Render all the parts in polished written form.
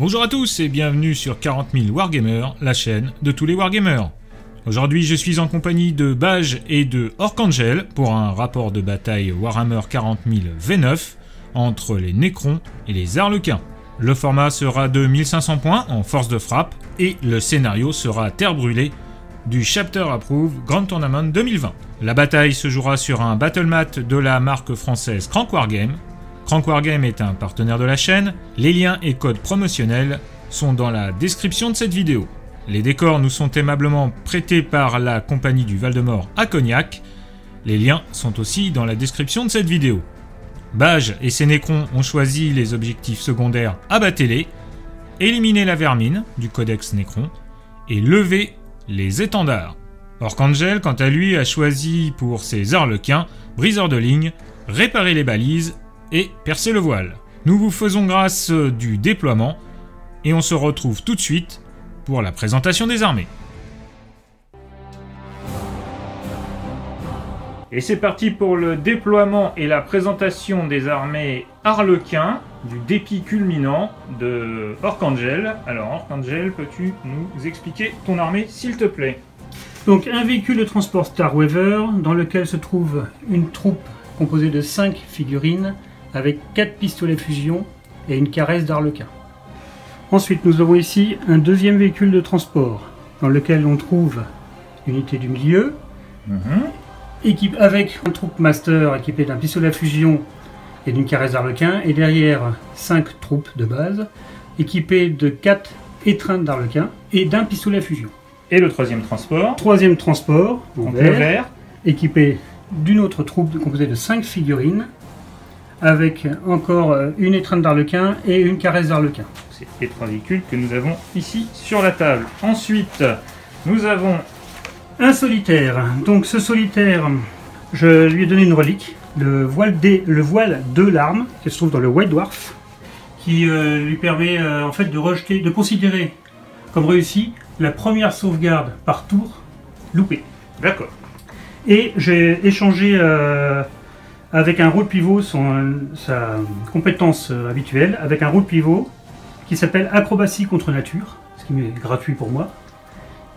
Bonjour à tous et bienvenue sur 40 000 Wargamers, la chaîne de tous les Wargamers. Aujourd'hui je suis en compagnie de Baj et de Orkangel pour un rapport de bataille Warhammer 40 000 V9 entre les Necrons et les Arlequins. Le format sera de 1500 points en force de frappe et le scénario sera Terre brûlée du Chapter Approve Grand Tournament 2020. La bataille se jouera sur un battlemat de la marque française Crank Wargame. Crank Wargame est un partenaire de la chaîne, les liens et codes promotionnels sont dans la description de cette vidéo. Les décors nous sont aimablement prêtés par la compagnie du Val-de-Mort à Cognac, les liens sont aussi dans la description de cette vidéo. Baj et ses Necrons ont choisi les objectifs secondaires abattez-les, éliminer la vermine du codex Necron et lever les étendards. Orkangel quant à lui a choisi pour ses Arlequins, briseurs de ligne, réparer les balises et percer le voile. Nous vous faisons grâce du déploiement et on se retrouve tout de suite pour la présentation des armées. Et c'est parti pour le déploiement et la présentation des armées Arlequins du dépit culminant de Orkangel. Alors Orkangel, peux-tu nous expliquer ton armée s'il te plaît? Donc un véhicule de transport Starweaver dans lequel se trouve une troupe composée de 5 figurines avec 4 pistolets fusion et une caresse d'Arlequin. Ensuite nous avons ici un deuxième véhicule dans lequel on trouve l'unité du milieu, avec un troupe master équipé d'un pistolet à fusion et d'une caresse d'Arlequin, et derrière 5 troupes de base équipées de 4 étreintes d'Arlequin et d'un pistolet à fusion. Et le troisième transport? Troisième transport, en vert, équipé d'une autre troupe composée de 5 figurines, avec encore une étreinte d'Arlequin et une caresse d'Arlequin. C'est les 3 véhicules que nous avons ici sur la table. Ensuite, nous avons un solitaire. Donc ce solitaire, je lui ai donné une relique, le voile de l'arme, qui se trouve dans le White Dwarf, qui lui permet en fait de considérer comme réussi la première sauvegarde par tour loupée. D'accord. Et j'ai échangé avec un rôle pivot sa compétence habituelle, avec un rôle pivot qui s'appelle Acrobatie contre nature, ce qui est gratuit pour moi,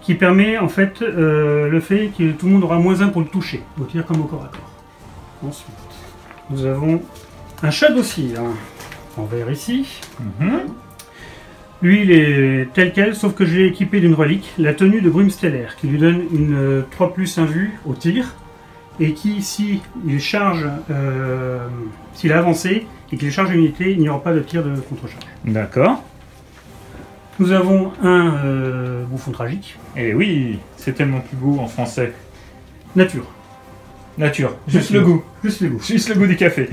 qui permet en fait le fait que tout le monde aura -1 pour le toucher, au tir comme au corps à corps. Ensuite, nous avons un Shadowseer en vert ici. Lui, il est tel quel, sauf que je l'ai équipé d'une relique, la tenue de Brume Stellaire, qui lui donne une 3+1 vue au tir, et qui, si il charge, s'il a avancé et qu'il charge une unité, il n'y aura pas de tir de contre-charge. D'accord. Nous avons un bouffon tragique. Et oui, c'est tellement plus beau en français. Nature. Nature, juste le goût. Juste le goût. Juste le goût du café.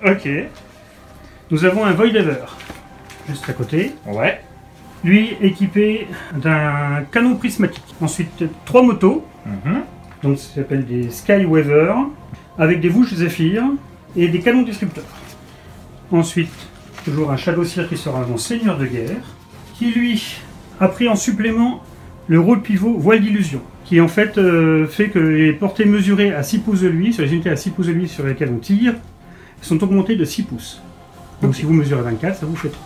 Ok. Nous avons un Voidever, juste à côté. Ouais. Lui équipé d'un canon prismatique. Ensuite, 3 motos. Donc ça s'appelle des Skyweaver, avec des Vouches Zephyr et des canons disrupteurs. Ensuite, toujours un Shadowseer qui sera mon seigneur de guerre, qui lui a pris en supplément le rôle pivot Voile d'illusion, qui en fait fait que les portées mesurées à 6 pouces de lui, sur les unités à 6 pouces de lui sur lesquelles on tire, sont augmentées de 6 pouces. Donc si vous mesurez 24, ça vous fait 30.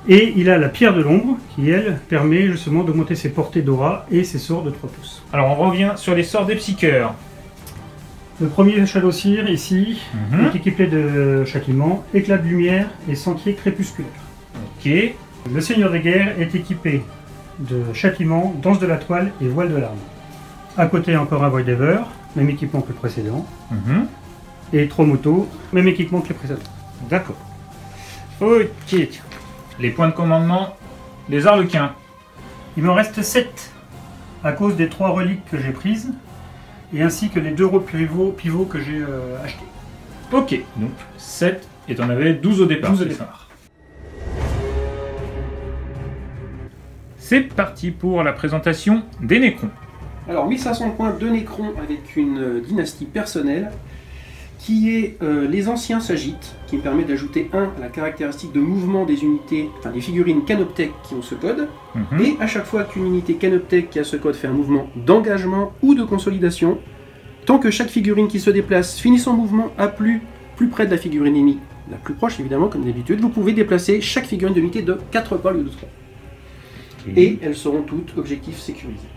Et il a la pierre de l'ombre qui, elle, permet justement d'augmenter ses portées d'aura et ses sorts de 3 pouces. Alors on revient sur les sorts des psycheurs. Le premier Shadowseer ici est équipé de châtiment, éclat de lumière et sentier crépusculaire. Ok. Le seigneur de guerre est équipé de châtiment, danse de la toile et voile de l'arme. À côté encore un Voidever, même équipement que le précédent. Et 3 motos, même équipement que le précédent. D'accord. Ok. Les points de commandement des Arlequins. Il m'en reste 7 à cause des 3 reliques que j'ai prises et ainsi que les 2 rôles pivots que j'ai achetés. Ok, donc 7 et t'en avais 12 au départ. 12 au départ. C'est parti pour la présentation des Necrons. Alors 1500 points de Necrons avec une dynastie personnelle qui est les anciens s'agitent, qui me permet d'ajouter 1 à la caractéristique de mouvement des unités, enfin des figurines Canoptech qui ont ce code, et à chaque fois qu'une unité Canoptech qui a ce code fait un mouvement d'engagement ou de consolidation, tant que chaque figurine qui se déplace finit son mouvement à plus près de la figurine ennemie la plus proche évidemment comme d'habitude. Vous pouvez déplacer chaque figurine d'unité de 4 pas au lieu de 3. Et elles seront toutes objectifs sécurisés.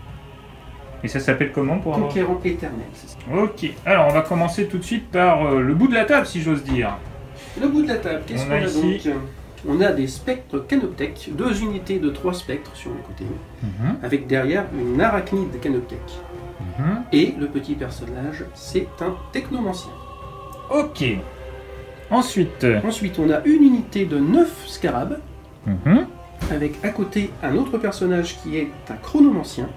Et ça s'appelle comment pour avoir... Conquérant éternel, c'est ça. Ok, alors on va commencer tout de suite par le bout de la table si j'ose dire. Le bout de la table, qu'est-ce qu'on a ici donc? On a des spectres Canoptech, 2 unités de 3 spectres sur les côtés, avec derrière une arachnide Canoptech. Et le petit personnage, c'est un technomancien. Ok. Ensuite, Ensuite, on a une unité de 9 scarabs, avec à côté un autre personnage qui est un chronomancien.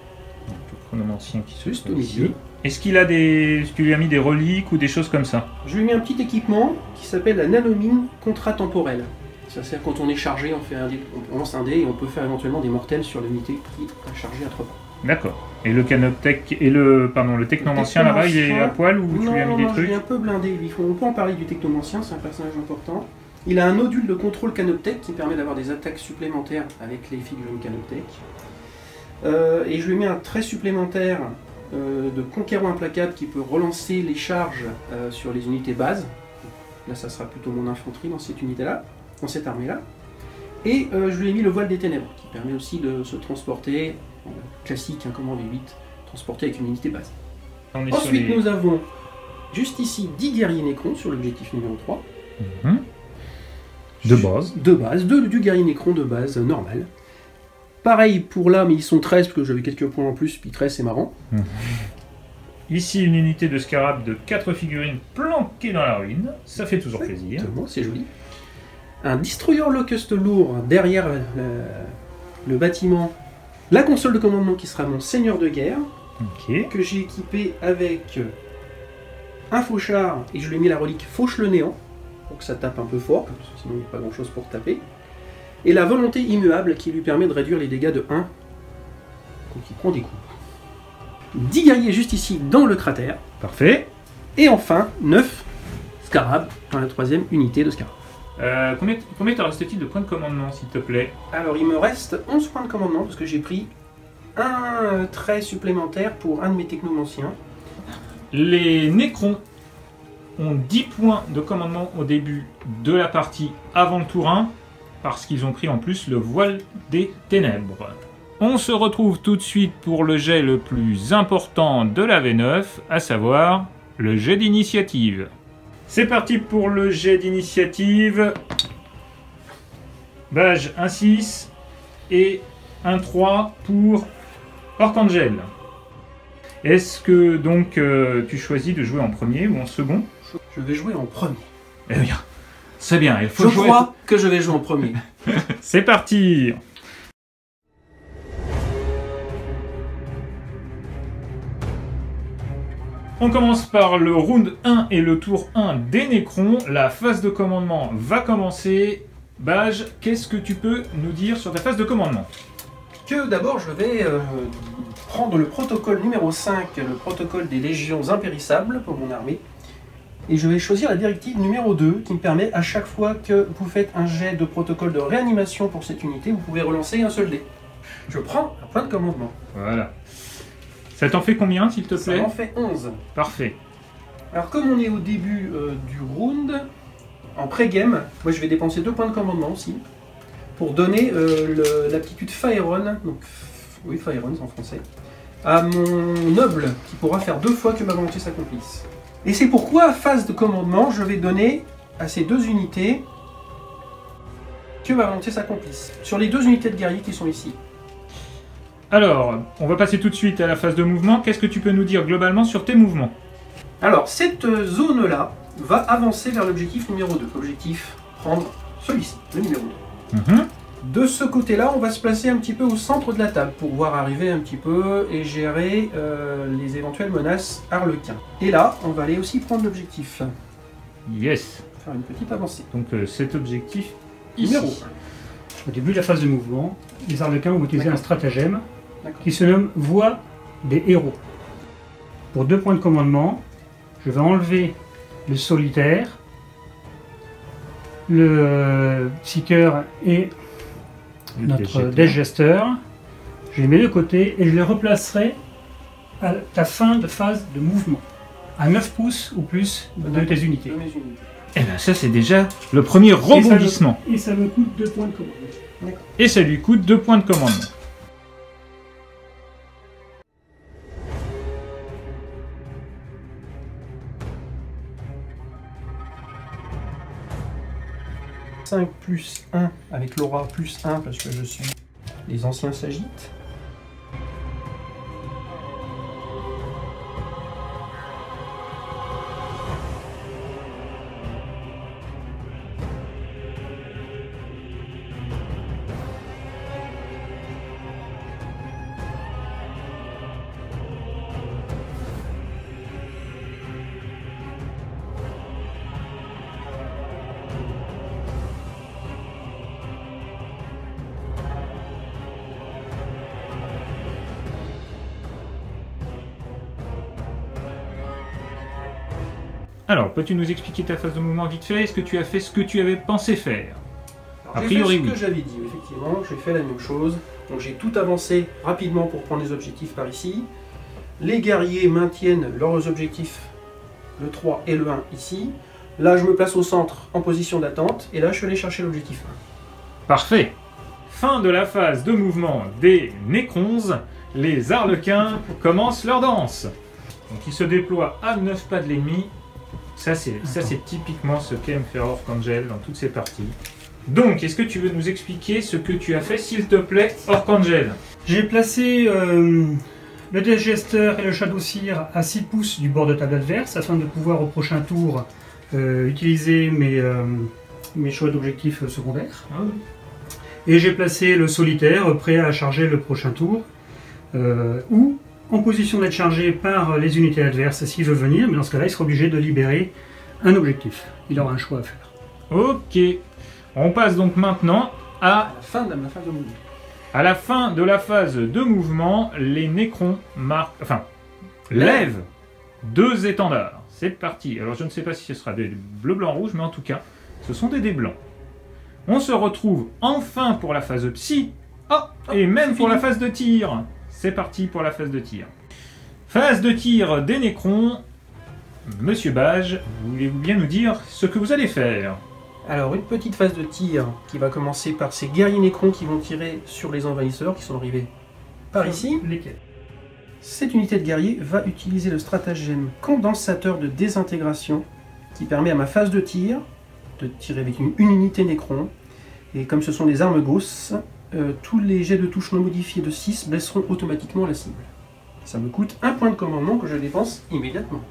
le chronomancien qui se Juste trouve au ici. milieu. Est-ce qu'il a des... Est-ce que tu lui as mis des reliques ou des choses comme ça? Je lui ai mis un petit équipement qui s'appelle la nanomine contratemporelle. Ça sert quand on est chargé, on fait un dé, on lance un dé et on peut faire éventuellement des mortels sur l'unité qui est chargée à 3 pas. D'accord. Et le canoptech et le technomancien là-bas, il est à poil ou tu lui as mis des je trucs? l'ai un peu blindé. On peut en parler du technomancien, c'est un personnage important. Il a un nodule de contrôle Canoptech qui permet d'avoir des attaques supplémentaires avec les figurines Canoptech. Et je lui ai mis un trait supplémentaire de conquérant implacable qui peut relancer les charges sur les unités bases. Là, ça sera plutôt mon infanterie dans cette unité-là, dans cette armée-là. Et je lui ai mis le voile des ténèbres qui permet aussi de se transporter, classique, hein, comme en V8, transporter avec une unité base. On est Ensuite, sur les... nous avons juste ici 10 guerriers Nécrons sur l'objectif numéro 3. De base. De base, du guerrier Nécron de base, normal. Pareil pour là, mais ils sont 13 parce que j'avais quelques points en plus, puis 13 c'est marrant. Ici, une unité de scarab de 4 figurines planquées dans la ruine. Ça fait toujours plaisir. Exactement, c'est joli. Un destroyer locust lourd derrière le bâtiment. La console de commandement qui sera mon seigneur de guerre, Ok. que j'ai équipé avec un fauchard, et je lui ai mis la relique Fauche le néant, pour que ça tape un peu fort, parce que sinon il n'y a pas grand chose pour taper. Et la volonté immuable qui lui permet de réduire les dégâts de 1 quand il prend des coups. 10 guerriers juste ici dans le cratère. Parfait. Et enfin 9 scarabs dans la 3ème unité de scarabs. Combien te reste-t-il de points de commandement, s'il te plaît? Alors il me reste 11 points de commandement parce que j'ai pris un trait supplémentaire pour un de mes technomanciens. Les Nécrons ont 10 points de commandement au début de la partie avant le tour 1, parce qu'ils ont pris en plus le voile des ténèbres. On se retrouve tout de suite pour le jet le plus important de la V9, à savoir le jet d'initiative. C'est parti pour le jet d'initiative. Badge 1-6 et 1-3 pour Orkangel. Est-ce que donc tu choisis de jouer en premier ou en second? Je vais jouer en premier. Eh bien, c'est bien, il faut Je jouer. crois que je vais jouer en premier. C'est parti. On commence par le round 1 et le tour 1 des Nécrons. La phase de commandement va commencer. Badge, qu'est-ce que tu peux nous dire sur ta phase de commandement? Que d'abord je vais prendre le protocole numéro 5, le protocole des légions impérissables pour mon armée. Et je vais choisir la directive numéro 2 qui me permet à chaque fois que vous faites un jet de protocole de réanimation pour cette unité, vous pouvez relancer un seul dé. Je prends un point de commandement. Voilà. Ça t'en fait combien, s'il te Ça plaît? en fait 11. Parfait. Alors comme on est au début du round, en pré-game, moi je vais dépenser 2 points de commandement aussi, pour donner l'aptitude Fireon, donc oui Fireon en français, à mon noble, qui pourra faire 2 fois que ma volonté s'accomplisse. Et c'est pourquoi, phase de commandement, je vais donner à ces 2 unités que ma volonté s'accomplisse. Sur les 2 unités de guerriers qui sont ici. Alors, on va passer tout de suite à la phase de mouvement. Qu'est-ce que tu peux nous dire globalement sur tes mouvements? Alors, cette zone-là va avancer vers l'objectif numéro 2. Objectif, prendre celui-ci, le numéro 2. De ce côté-là, on va se placer un petit peu au centre de la table pour voir arriver un petit peu et gérer les éventuelles menaces harlequins. Et là, on va aller aussi prendre l'objectif. Yes. Faire une petite avancée. Donc cet objectif ici. Numéro 1. Au début de la phase de mouvement, les Harlequins vont utiliser un stratagème D'accord. qui se nomme Voix des héros. Pour 2 points de commandement, je vais enlever le solitaire, le seeker et notre Death Jester. Je les mets de côté et je les replacerai à ta fin de phase de mouvement, à 9 pouces ou plus de tes unités. De mes unités. Eh bien ça c'est déjà le premier rebondissement. Et ça me coûte 2 points de commandement. Et ça lui coûte 2 points de commandement. Plus 1 avec l'aura plus 1 parce que je suis... Les anciens s'agitent. Alors, peux-tu nous expliquer ta phase de mouvement vite fait? Est-ce que tu as fait ce que tu avais pensé faire? A J'ai priori, fait ce oui. que j'avais dit, effectivement, j'ai fait la même chose. Donc j'ai tout avancé rapidement pour prendre les objectifs par ici. Les guerriers maintiennent leurs objectifs, le 3 et le 1 ici. Là, je me place au centre en position d'attente, et là, je suis allé chercher l'objectif 1. Parfait. Fin de la phase de mouvement des Nécrons. Les Arlequins commencent leur danse. Donc ils se déploient à 9 pas de l'ennemi. Ça c'est typiquement ce qu'aime faire Orkangel dans toutes ses parties. Donc, est-ce que tu veux nous expliquer ce que tu as fait, s'il te plaît, Orkangel? J'ai placé le Death Jester et le Shadow Seer à 6 pouces du bord de table adverse afin de pouvoir au prochain tour utiliser mes choix d'objectifs secondaires. Ah oui. Et j'ai placé le solitaire prêt à charger le prochain tour ou en position d'être chargé par les unités adverses s'il veut venir, mais dans ce cas-là, il sera obligé de libérer un objectif. Il aura un choix à faire. Ok. On passe donc maintenant à Fin de la phase de mouvement. À la fin de la phase de mouvement, les Nécrons lèvent 2 étendards. C'est parti. Alors je ne sais pas si ce sera des bleus, blancs, rouges, mais en tout cas, ce sont des dés blancs. On se retrouve enfin pour la phase psy. Et même pour la phase de tir. C'est parti pour la phase de tir. Phase de tir des Nécrons. Monsieur Bage, voulez-vous bien nous dire ce que vous allez faire? Alors, une petite phase de tir qui va commencer par ces guerriers Nécrons qui vont tirer sur les envahisseurs qui sont arrivés par ici. Lesquels? Cette unité de guerrier va utiliser le stratagème condensateur de désintégration qui permet à ma phase de tir de tirer avec une unité Nécron. Et comme ce sont des armes Gauss, tous les jets de touche non modifiés de 6 blesseront automatiquement la cible. Ça me coûte 1 point de commandement que je dépense immédiatement.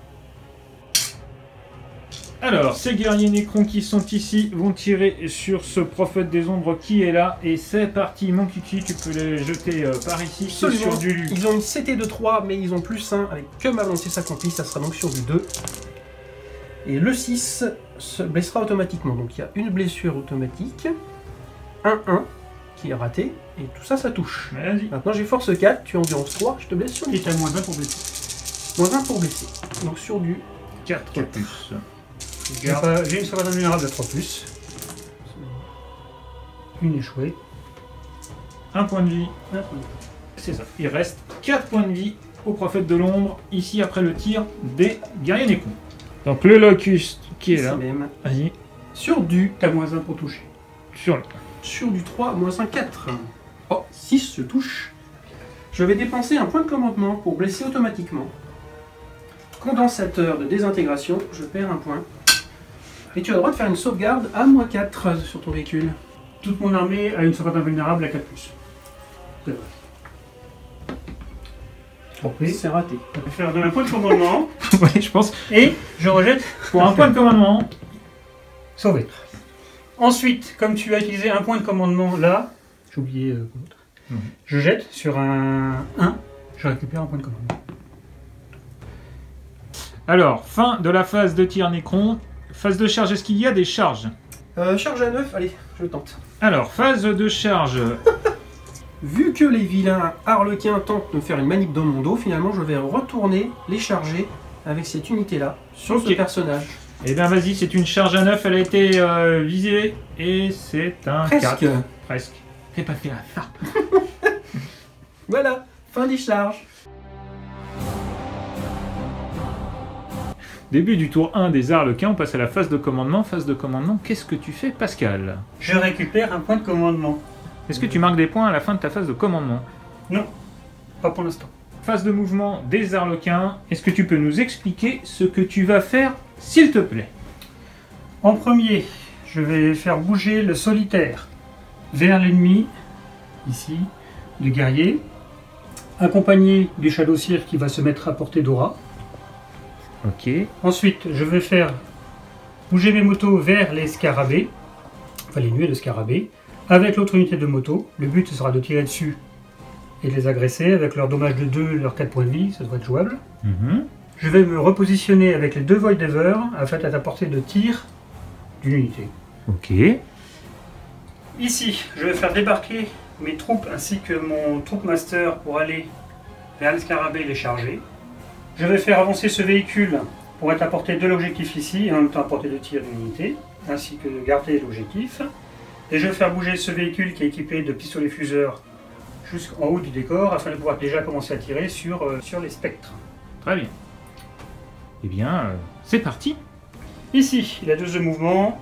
Alors, ces guerriers Nécrons qui sont ici vont tirer sur ce prophète des ombres qui est là. Et c'est parti, mon kiki, tu peux les jeter par ici, c'est sur du lu. Ils ont une CT de 3, mais ils ont plus 1 avec que ma volonté s'accomplit, ça sera donc sur du 2. Et le 6 se blessera automatiquement, donc il y a une blessure automatique, 1-1 qui est raté, et tout ça, ça touche. Vas-y. Maintenant j'ai force 4, tu es endurance 3, je te blesse sur Et lui. t'as moins 20 pour blesser. Moins 1 pour blesser, donc sur du 4 plus. J'ai une sauvegarde vulnérable de 3+. Une échouée. 1 point de vie. Un point. C'est ça. Il reste 4 points de vie au prophète de l'ombre, ici après le tir des guerriers Nécrons. Donc le locuste qui est là. même. Vas-y. Sur du T'as moins 1 pour toucher. Sur du 3, moins 1, 4. Oh, 6 je touche. Je vais dépenser un point de commandement pour blesser automatiquement. Condensateur de désintégration, je perds un point. Et tu as le droit de faire une sauvegarde à moins 4 sur ton véhicule. Toute mon armée a une sauvegarde invulnérable à 4+. C'est vrai. Trompé. C'est raté. Je vais faire de un point de commandement. Ouais, je pense. Et je rejette Pour un point de commandement. sauvé. Ensuite, comme tu as utilisé un point de commandement là, j'ai oublié l'autre, je jette sur un 1, je récupère un point de commandement. Alors, fin de la phase de tir Nécron. Phase de charge, est-ce qu'il y a des charges? Charge à 9, allez, je tente. Alors, phase de charge. Vu que les vilains harlequins tentent de me faire une manip dans mon dos, finalement je vais retourner les charger avec cette unité-là sur ce personnage. Eh bien vas-y, c'est une charge à 9, elle a été visée et c'est un Presque. 4. Presque. Fais pas faire ça. Voilà, fin des charges. Début du tour 1 des Arlequins, on passe à la phase de commandement. Phase de commandement, qu'est-ce que tu fais, Pascal? Je récupère un point de commandement. Est-ce que tu marques des points à la fin de ta phase de commandement? Non, pas pour l'instant. Phase de mouvement des Arlequins, est-ce que tu peux nous expliquer ce que tu vas faire, s'il te plaît? En premier, je vais faire bouger le solitaire vers l'ennemi, ici, du guerrier, accompagné du Shadowseer qui va se mettre à portée d'aura. Ok. Ensuite, je vais faire bouger mes motos vers les scarabées, enfin les nuées de scarabées, avec l'autre unité de moto. Le but sera de tirer dessus et de les agresser avec leur dommage de 2, leurs 4 points de vie, ça devrait être jouable. Je vais me repositionner avec les 2 Void Ever afin d'être à portée de tir d'une unité. Ok. Ici, je vais faire débarquer mes troupes ainsi que mon Troop Master pour aller vers les scarabées et les charger. Je vais faire avancer ce véhicule pour être à portée de l'objectif ici et en même temps à portée de tir d'une unité, ainsi que de garder l'objectif. Et je vais faire bouger ce véhicule qui est équipé de pistolets fuseurs jusqu'en haut du décor afin de pouvoir déjà commencer à tirer sur les spectres. Très bien. Eh bien, c'est parti. Ici, il a 2 de mouvement.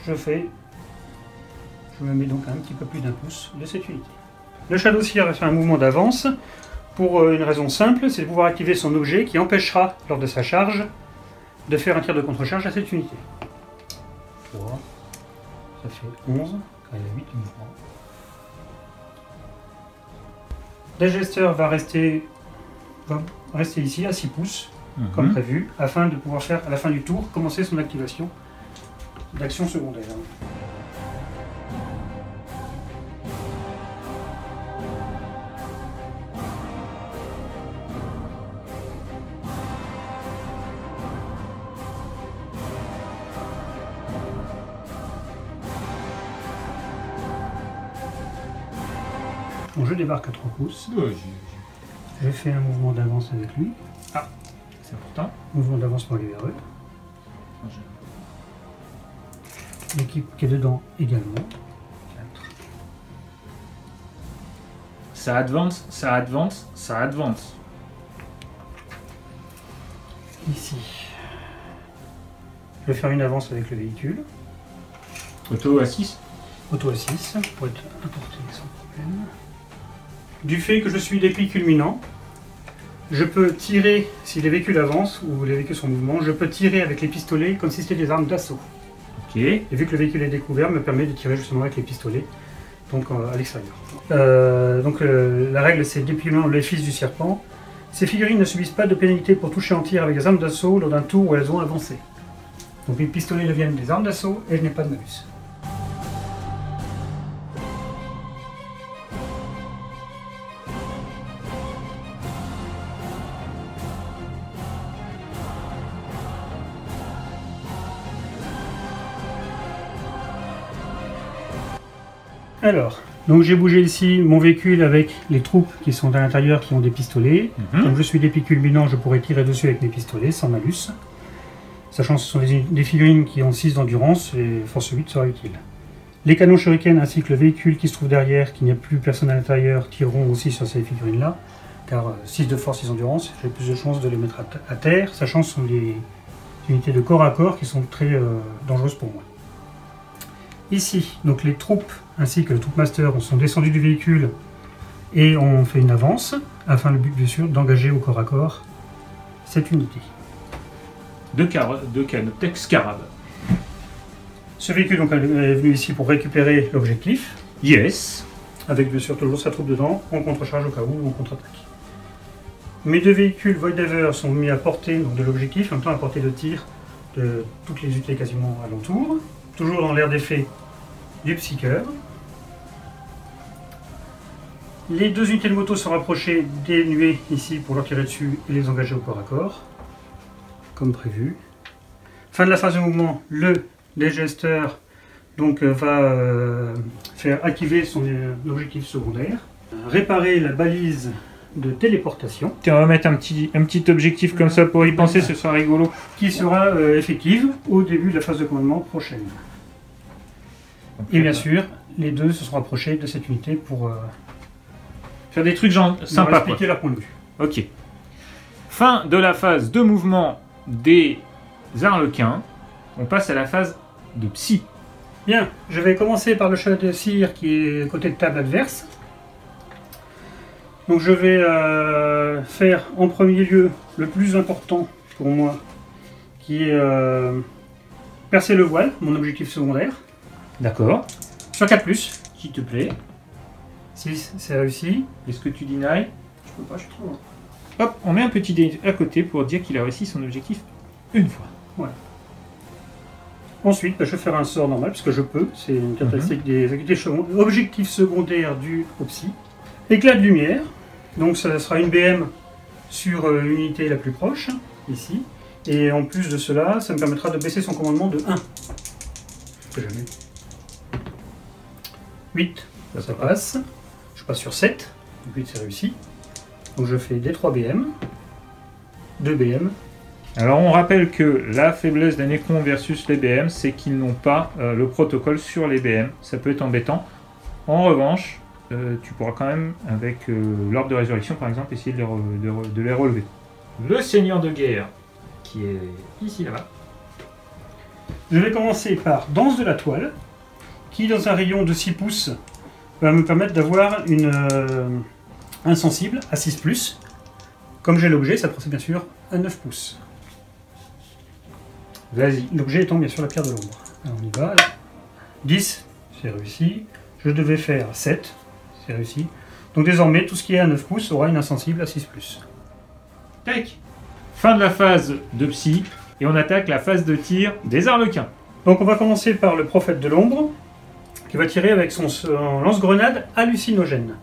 Je me mets donc à un petit peu plus d'un pouce de cette unité. Le Shadowseer va faire un mouvement d'avance pour une raison simple, c'est de pouvoir activer son objet qui empêchera, lors de sa charge, de faire un tir de contre-charge à cette unité. 3, ça fait 11, quand il y a 8 de mouvement. Digesteur va rester ici à 6 pouces, comme prévu, afin de pouvoir faire, à la fin du tour, commencer son activation d'action secondaire. Bon, je débarque à 3 pouces. Je fais un mouvement d'avance avec lui. Ah, c'est important. Mouvement d'avance pour aller vers eux. L'équipe qui est dedans également. 4. Ça advance, ça advance, ça advance. Ici. Je vais faire une avance avec le véhicule. Auto à 6. Auto à 6 pour être apporté sans problème. Du fait que je suis d'épée culminant, je peux tirer, si les véhicules avancent ou les véhicules sont en mouvement, je peux tirer avec les pistolets comme si c'était des armes d'assaut. Ok. Et vu que le véhicule est découvert, me permet de tirer justement avec les pistolets, donc à l'extérieur. La règle c'est dépilement les fils du serpent. Ces figurines ne subissent pas de pénalité pour toucher en tir avec des armes d'assaut lors d'un tour où elles ont avancé. Donc les pistolets deviennent des armes d'assaut et je n'ai pas de malus. Alors, donc j'ai bougé ici mon véhicule avec les troupes qui sont à l'intérieur qui ont des pistolets. Comme je suis d'épée culminant, je pourrais tirer dessus avec mes pistolets sans malus. Sachant que ce sont des figurines qui ont 6 d'endurance et force 8 sera utile. Les canons shuriken ainsi que le véhicule qui se trouve derrière, qu'il n'y a plus personne à l'intérieur, tireront aussi sur ces figurines-là. Car 6 de force, 6 d'endurance, j'ai plus de chances de les mettre à terre, sachant que ce sont des unités de corps à corps qui sont très dangereuses pour moi. Ici, donc les troupes ainsi que le Troop Master sont descendus du véhicule et ont fait une avance, afin le but bien sûr d'engager au corps à corps cette unité. Deux canoptech scarab. Ce véhicule donc, est venu ici pour récupérer l'objectif. Yes. Avec bien sûr toujours sa troupe dedans, en contre-charge au cas où, ou en contre-attaque. Mes 2 véhicules Void Ever sont mis à portée donc, de l'objectif, en même temps à portée de tir de toutes les unités quasiment alentour. Toujours dans l'air d'effet du Psyker. Les 2 unités de moto sont rapprochées des nuées ici pour leur tirer dessus et les engager au corps à corps, comme prévu. Fin de la phase de mouvement, le Digesteur donc, va faire activer son objectif secondaire, réparer la balise de téléportation. On va mettre un petit objectif comme ça pour y penser, ce sera rigolo. Qui sera effective au début de la phase de commandement prochaine. Et bien sûr, les 2 se sont rapprochés de cette unité pour faire des trucs genre sympas. Expliquer leur point de vue. Ok. Fin de la phase de mouvement des arlequins, on passe à la phase de psy. Bien, je vais commencer par le chat de cire qui est côté de table adverse. Donc je vais faire en premier lieu le plus important pour moi, qui est percer le voile, mon objectif secondaire. D'accord. Sur 4+, S'il te plaît. 6, c'est réussi. Est-ce que tu deny? Je peux pas, je suis trop loin. Hop, on met un petit dé à côté pour dire qu'il a réussi son objectif une fois. Ensuite, je vais faire un sort normal, parce que je peux. C'est une caractéristique des objectifs secondaires du au psy. Éclat de lumière. Donc ça sera une BM sur l'unité la plus proche, ici. Et en plus de cela, ça me permettra de baisser son commandement de 1. Que jamais. 8, ça passe. Je passe sur 7. Donc 8, c'est réussi. Donc je fais des 3 BM. 2 BM. Alors on rappelle que la faiblesse des Necrons versus les BM, c'est qu'ils n'ont pas le protocole sur les BM. Ça peut être embêtant. En revanche, tu pourras quand même, avec l'orbe de résurrection par exemple, essayer de les relever. Le seigneur de guerre, qui est ici là-bas. Je vais commencer par Danse de la toile, qui dans un rayon de 6 pouces va me permettre d'avoir une insensible à 6+. Comme j'ai l'objet, ça procède bien sûr à 9 pouces. Vas-y. L'objet étant bien sûr la pierre de l'ombre. Alors on y va. 10, c'est réussi. Je devais faire 7, c'est réussi. Donc désormais, tout ce qui est à 9 pouces aura une insensible à 6+. Tac. Fin de la phase de psy, et on attaque la phase de tir des arlequins. Donc on va commencer par le prophète de l'ombre, qui va tirer avec son lance-grenade hallucinogène.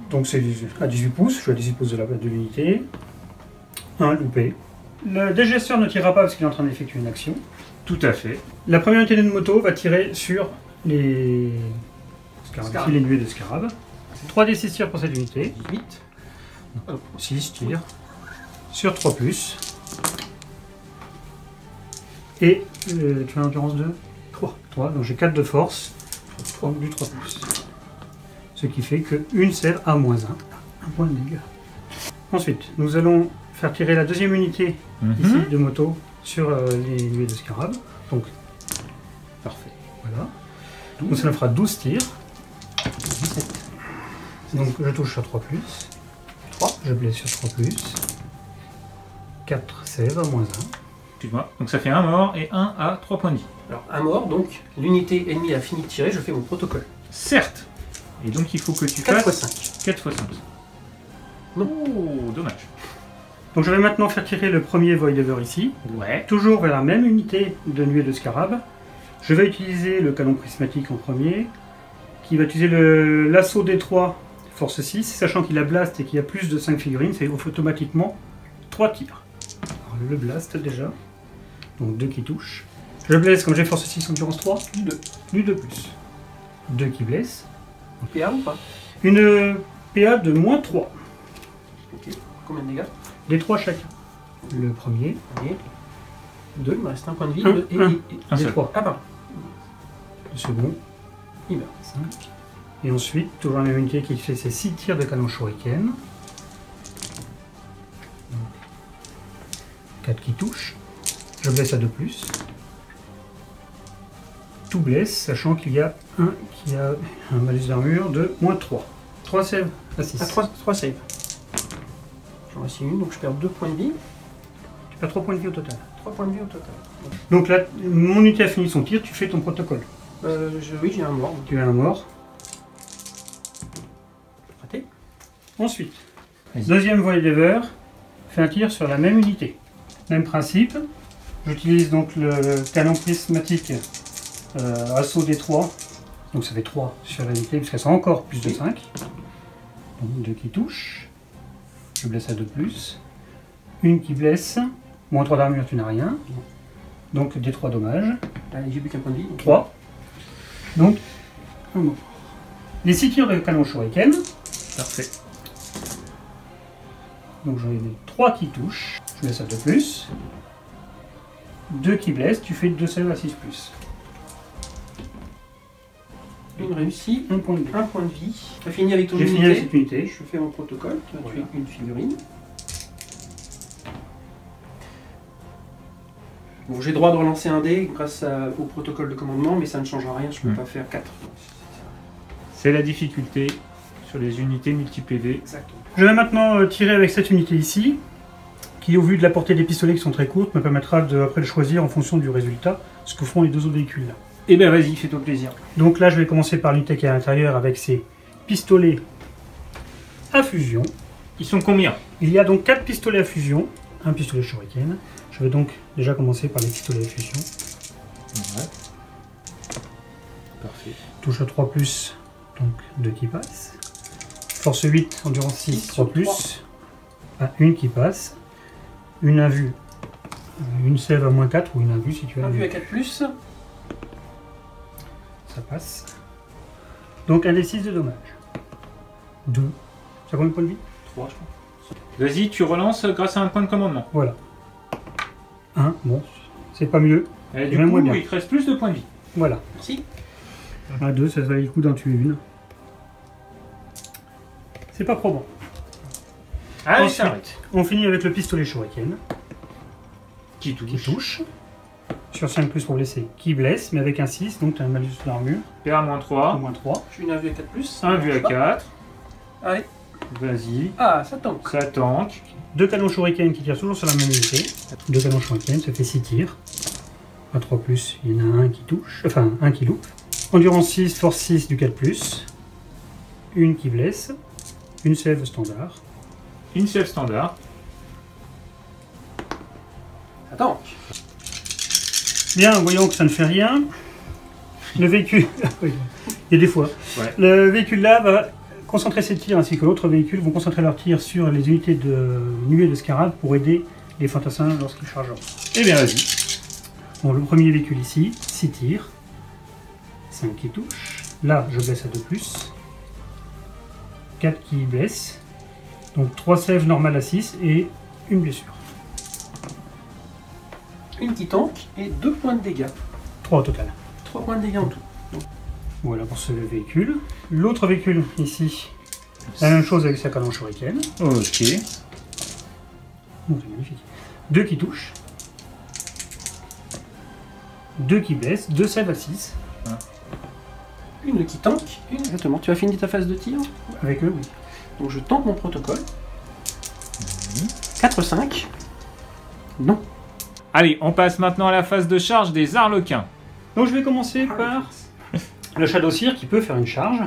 Donc c'est à 18 pouces, je suis à 18 pouces de l'unité. 1 loupé. Le dégesteur ne tirera pas parce qu'il est en train d'effectuer une action. Tout à fait. La première unité de moto va tirer sur les Scarabs. les nuées de scarabs. 3d6 tirs pour cette unité. 8. 6 tirs. Sur 3+. Et tu as l'endurance de 3. Donc j'ai 4 de force. 3, du 3+. Ce qui fait que une sève à -1. Un point de dégâts. Ensuite, nous allons faire tirer la deuxième unité ici de moto sur les nuées de scarab. Donc, Parfait. voilà. Donc ça nous fera 12 tirs. 17. Donc je touche sur 3+. 3. Je blesse sur 3+. 4 sève à -1. Excuse-moi. Donc ça fait un mort et un à 3 points de vie. Alors, un mort, donc l'unité ennemie a fini de tirer, je fais mon protocole. Certes. Et donc il faut que tu 4 fasses 5. 4 x 5. Non. Oh, dommage. Donc je vais maintenant faire tirer le premier Voidever ici. Ouais. Toujours vers la même unité de nuée de scarab. Je vais utiliser le canon prismatique en premier, qui va utiliser l'assaut D3 force 6, sachant qu'il a blast et qu'il y a plus de 5 figurines, c'est automatiquement 3 tirs. Alors le blast déjà, donc 2 qui touchent. Je blesse comme j'ai force 6 endurance 3, Du 2. du 2 plus. 2 qui blessent. PA ou pas? Une PA de -3, Ok. Combien de dégâts? des 3 chacun. Le premier, Allez. 2, il me reste un point de vie. Un, deux, un. Un des seul. 3. Ah, pardon. Le second, Il meurt. 5. Et ensuite, toujours la même unité qui fait ses 6 tirs de canon shuriken. 4 qui touchent. Je blesse à 2+. Tout blesse, sachant qu'il y a un qui a un malus d'armure de -3. 3 sèves à 6. Ah, 3 save. J'en ai une, donc je perds 2 points de vie. Tu perds 3 points de vie au total. 3 points de vie au total. Donc là, mon unité a fini son tir, tu fais ton protocole. Oui, j'ai un mort. Donc Tu as un mort. raté. Ensuite, Vas-y. deuxième Voidever, fait un tir sur la même unité. Même principe. J'utilise donc le canon prismatique assaut D3. Donc ça fait 3 sur la unité, puisqu'elle sera encore plus de 5. Donc 2 qui touchent. Je blesse à 2+. Une qui blesse. Moins 3 d'armure, tu n'as rien. Donc des 3 dommages. Là, j'ai plus qu'un point de vie. donc 3. Donc, un mort. Les 6 tirs de canon shuriken. Parfait. Donc j'en ai 3 qui touchent. Je laisse à 2+. 2 qui blessent, tu fais 2 sèves à 6+. Une réussie. Un point de vie. Un point de vie. Tu as fini avec ton J'ai unité. fini avec cette unité. Je fais mon protocole. Tu as Voilà. tué une figurine. Bon, j'ai le droit de relancer un dé grâce au protocole de commandement, mais ça ne change rien, je peux pas faire 4. C'est la difficulté sur les unités multi-PV. Exactement. Je vais maintenant tirer avec cette unité ici, qui au vu de la portée des pistolets qui sont très courtes, me permettra après de choisir en fonction du résultat ce que font les deux autres véhicules là. Eh ben vas-y, fais-toi plaisir. Donc là je vais commencer par l'unité qui est à l'intérieur avec ses pistolets à fusion. Ils sont combien? Il y a donc 4 pistolets à fusion, un pistolet shuriken. Je vais donc déjà commencer par les pistolets à fusion. Ouais. Parfait. Touche à 3+, donc 2 qui passent. Force 8, endurance 6, 3+. Ah, une qui passe. Une invue. Une sève à -4 ou une invue si tu as. Un vu à 4+. Ça passe. Donc un des 6 de dommage. 2. Ça combien de points de vie? 3, je crois. Vas-y, tu relances grâce à un point de commandement. Voilà. 1, bon, c'est pas mieux. Et du Même moins coup, bien. il te reste plus de points de vie. Voilà. Merci. À 2, ça valait le coup d'en tuer une. C'est pas probant. Allez, Ensuite, s'arrête. on finit avec le pistolet shuriken Qui qui touche? touche. Sur 5+ pour blesser, qui blesse, mais avec un 6, donc tu as un malus d'armure, PA-3. au moins 3. Je suis une invue à 4+. Un vu à 4. Allez. Vas-y. Ah, ça tank. Ça tank. 2 canons shuriken qui tirent toujours sur la même unité. 2 canons shuriken, ça fait 6 tirs. À 3+, il y en a un qui touche, enfin un qui loupe. Endurance 6, force 6 du 4+. Une qui blesse. Une sève standard. Une sève standard. Ça tank. Bien, voyons que ça ne fait rien. Le véhicule... Oui, il y a des fois. Ouais. Le véhicule là va concentrer ses tirs ainsi que l'autre véhicule vont concentrer leurs tirs sur les unités de nuée de scarab pour aider les fantassins lorsqu'ils chargeront. Eh bien, vas-y. Bon, le premier véhicule ici, 6 tirs. 5 qui touchent. Là, je blesse à 2+. 4 qui blessent. Donc 3 sèves normales à 6 et une blessure. Une qui tank et 2 points de dégâts. 3 au total. 3 points de dégâts en tout. Voilà pour ce véhicule. L'autre véhicule ici, la même chose avec sa canon shuriken. Ok. Oh, c'est magnifique. 2 qui touchent. 2 qui blessent. 2 sèves à 6. Une qui tank. Une, exactement. Tu as fini ta phase de tir. Avec eux, oui. Donc je tente mon protocole. 4-5. Non. Allez, on passe maintenant à la phase de charge des Arlequins. Donc je vais commencer par le Shadow Seer qui peut faire une charge.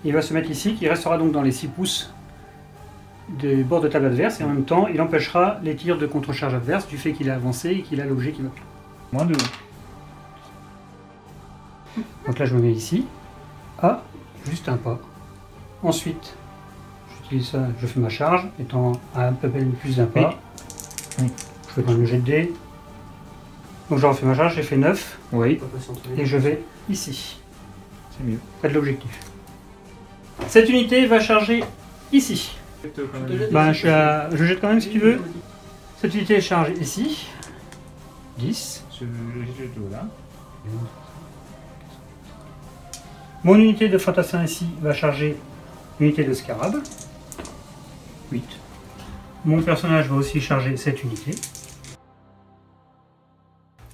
Il va se mettre ici, qui restera donc dans les 6 pouces des bords de table adverse, et en même temps il empêchera les tirs de contre-charge adverse du fait qu'il a avancé et qu'il a l'objet qui va. Moins 2. Donc là je me mets ici, à juste un pas. Ensuite, j'utilise ça, je fais ma charge, étant à peu près plus d'un pas. Oui. Je fais quand même le jet de dés. Donc je refais ma charge, j'ai fait 9, Oui, et je vais ici, c'est mieux. près de l'objectif. Cette unité va charger ici. Ben, je jette quand même si tu veux. Cette unité charge ici. 10. Là. Mon unité de fantassin ici va charger l'unité de scarab. 8. Mon personnage va aussi charger cette unité.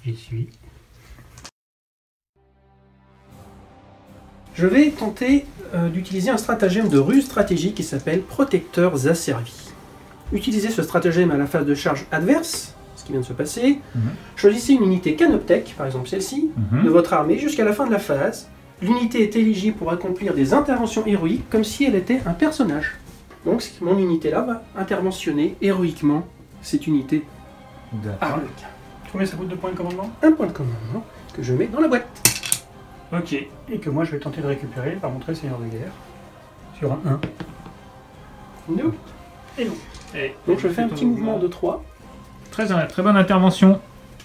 J'y suis. Je vais tenter d'utiliser un stratagème de ruse stratégique qui s'appelle Protecteurs asservis. Utilisez ce stratagème à la phase de charge adverse, ce qui vient de se passer. Choisissez une unité canoptech, par exemple celle-ci, de votre armée jusqu'à la fin de la phase. L'unité est éligible pour accomplir des interventions héroïques comme si elle était un personnage. Donc mon unité là va interventionner héroïquement cette unité Arlequin. Combien ça coûte de points de commandement? Un point de commandement que je mets dans la boîte. Ok. Et que moi je vais tenter de récupérer par mon trait Seigneur de guerre. Sur un 1. No. Et non. Donc je fais un petit mouvement de 3. Très bonne intervention.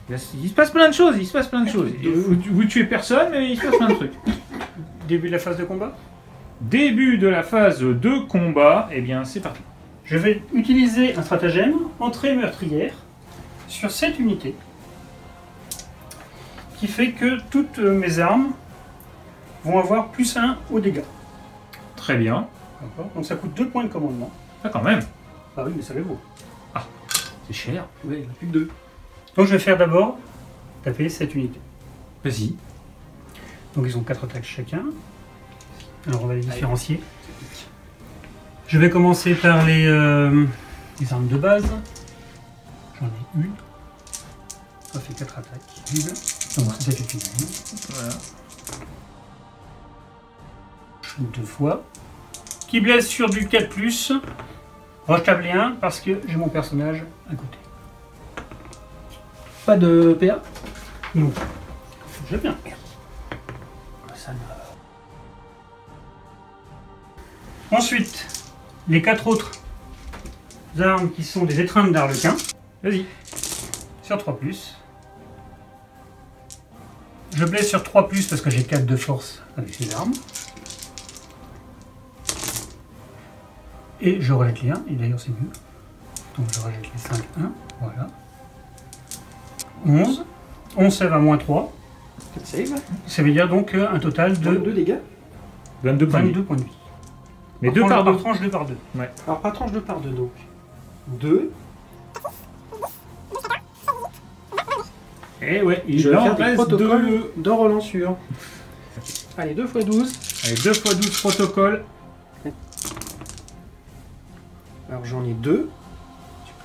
Il se passe plein de choses, Vous tuez personne, mais il se passe plein de trucs. Début de la phase de combat. Début de la phase de combat, eh bien c'est parti. Je vais utiliser un stratagème, entrée meurtrière, sur cette unité, qui fait que toutes mes armes vont avoir +1 aux dégâts. Très bien. D'accord. Donc ça coûte 2 points de commandement. Ah quand même, Ah oui, mais ça les vaut. c'est cher. Oui, il n'y en a plus que 2. Donc je vais faire d'abord taper cette unité. Vas-y. Donc ils ont 4 attaques chacun. Alors on va les différencier. Je vais commencer par les armes de base. J'en ai une. Ça fait 4 attaques. Donc ça fait une. Voilà. Deux fois. Qui blesse sur du 4+. Je table les 1 parce que j'ai mon personnage à côté. Pas de PA? Non. J'ai bien. Ça me... Ensuite, les 4 autres armes qui sont des étreintes d'arlequin. Vas-y. Sur 3+. Je blesse sur 3+, parce que j'ai 4 de force avec ces armes. Et je rejette les 1, et d'ailleurs c'est mieux. Donc je rejette les 5, 1, voilà. 11. 11 save à moins 3. 4 save. Ça veut dire donc un total de 2 dégâts. 22 points de vie. 22 points de vie. Mais 2 par 2. Tranche 2 par 2. Alors pas tranche 2 par 2 donc. 2. Et ouais, Je vais faire des reste protocoles de relancure. Allez, 2 x 12. Allez, 2 x 12 protocoles. Alors j'en ai 2.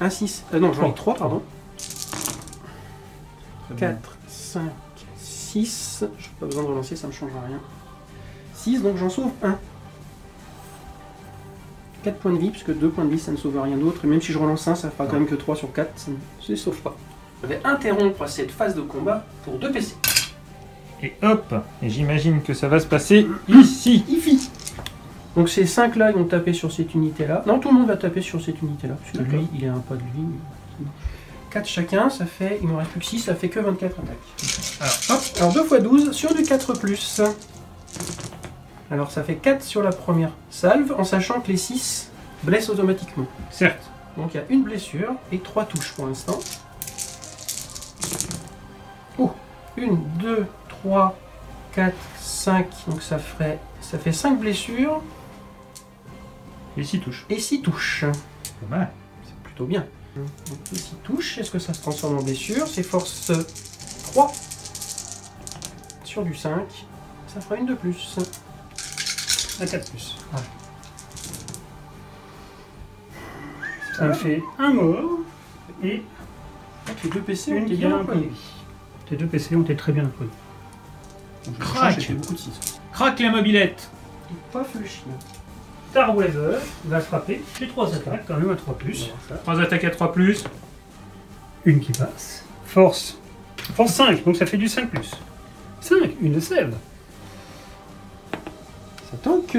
Un 6. Non, j'en ai 3, pardon. 4, 5, 6. Je n'ai pas besoin de relancer, ça ne me changera rien. 6, donc j'en sauve 1. 4 points de vie, puisque 2 points de vie, ça ne sauve rien d'autre. Et même si je relance 1, ça fera quand même que 3 sur 4. Ça ne sauve pas. Je vais interrompre cette phase de combat pour 2 PC. Et hop. Et j'imagine que ça va se passer ici. Ifi. Donc ces 5 là, ils vont taper sur cette unité là. Non, tout le monde va taper sur cette unité là. Parce que lui, il est un pas de vie. 4 chacun, ça fait. Il me reste plus que 6, ça fait que 24 attaques. Alors, hop. Alors 2 x 12 sur du 4+. Alors ça fait 4 sur la première salve, en sachant que les 6 blessent automatiquement. Certes. Donc il y a une blessure et 3 touches pour l'instant. Oh, 1, 2, 3, 4, 5. Donc ça fait 5 blessures Et 6 touches. et 6 touches. Pas mal. C'est plutôt bien. Donc 6 touches, est-ce que ça se transforme en blessure? C'est force 3 sur du 5. Ça fera une de plus. Un 4+. Ouais. Ça me fait un mort et Les 2 PC ont une été qui a bien un point de employés. vie. Tes 2 PC ont été très bien employés. Crac. J'ai fait beaucoup de 6. Crac la mobilette. Et paf le chien. Starweather va frapper. J'ai 3 attaques, quand même à 3+. 3 attaques à 3+. Une qui passe. Force. Force 5, donc ça fait du 5+. 5, une sève. Ça tank.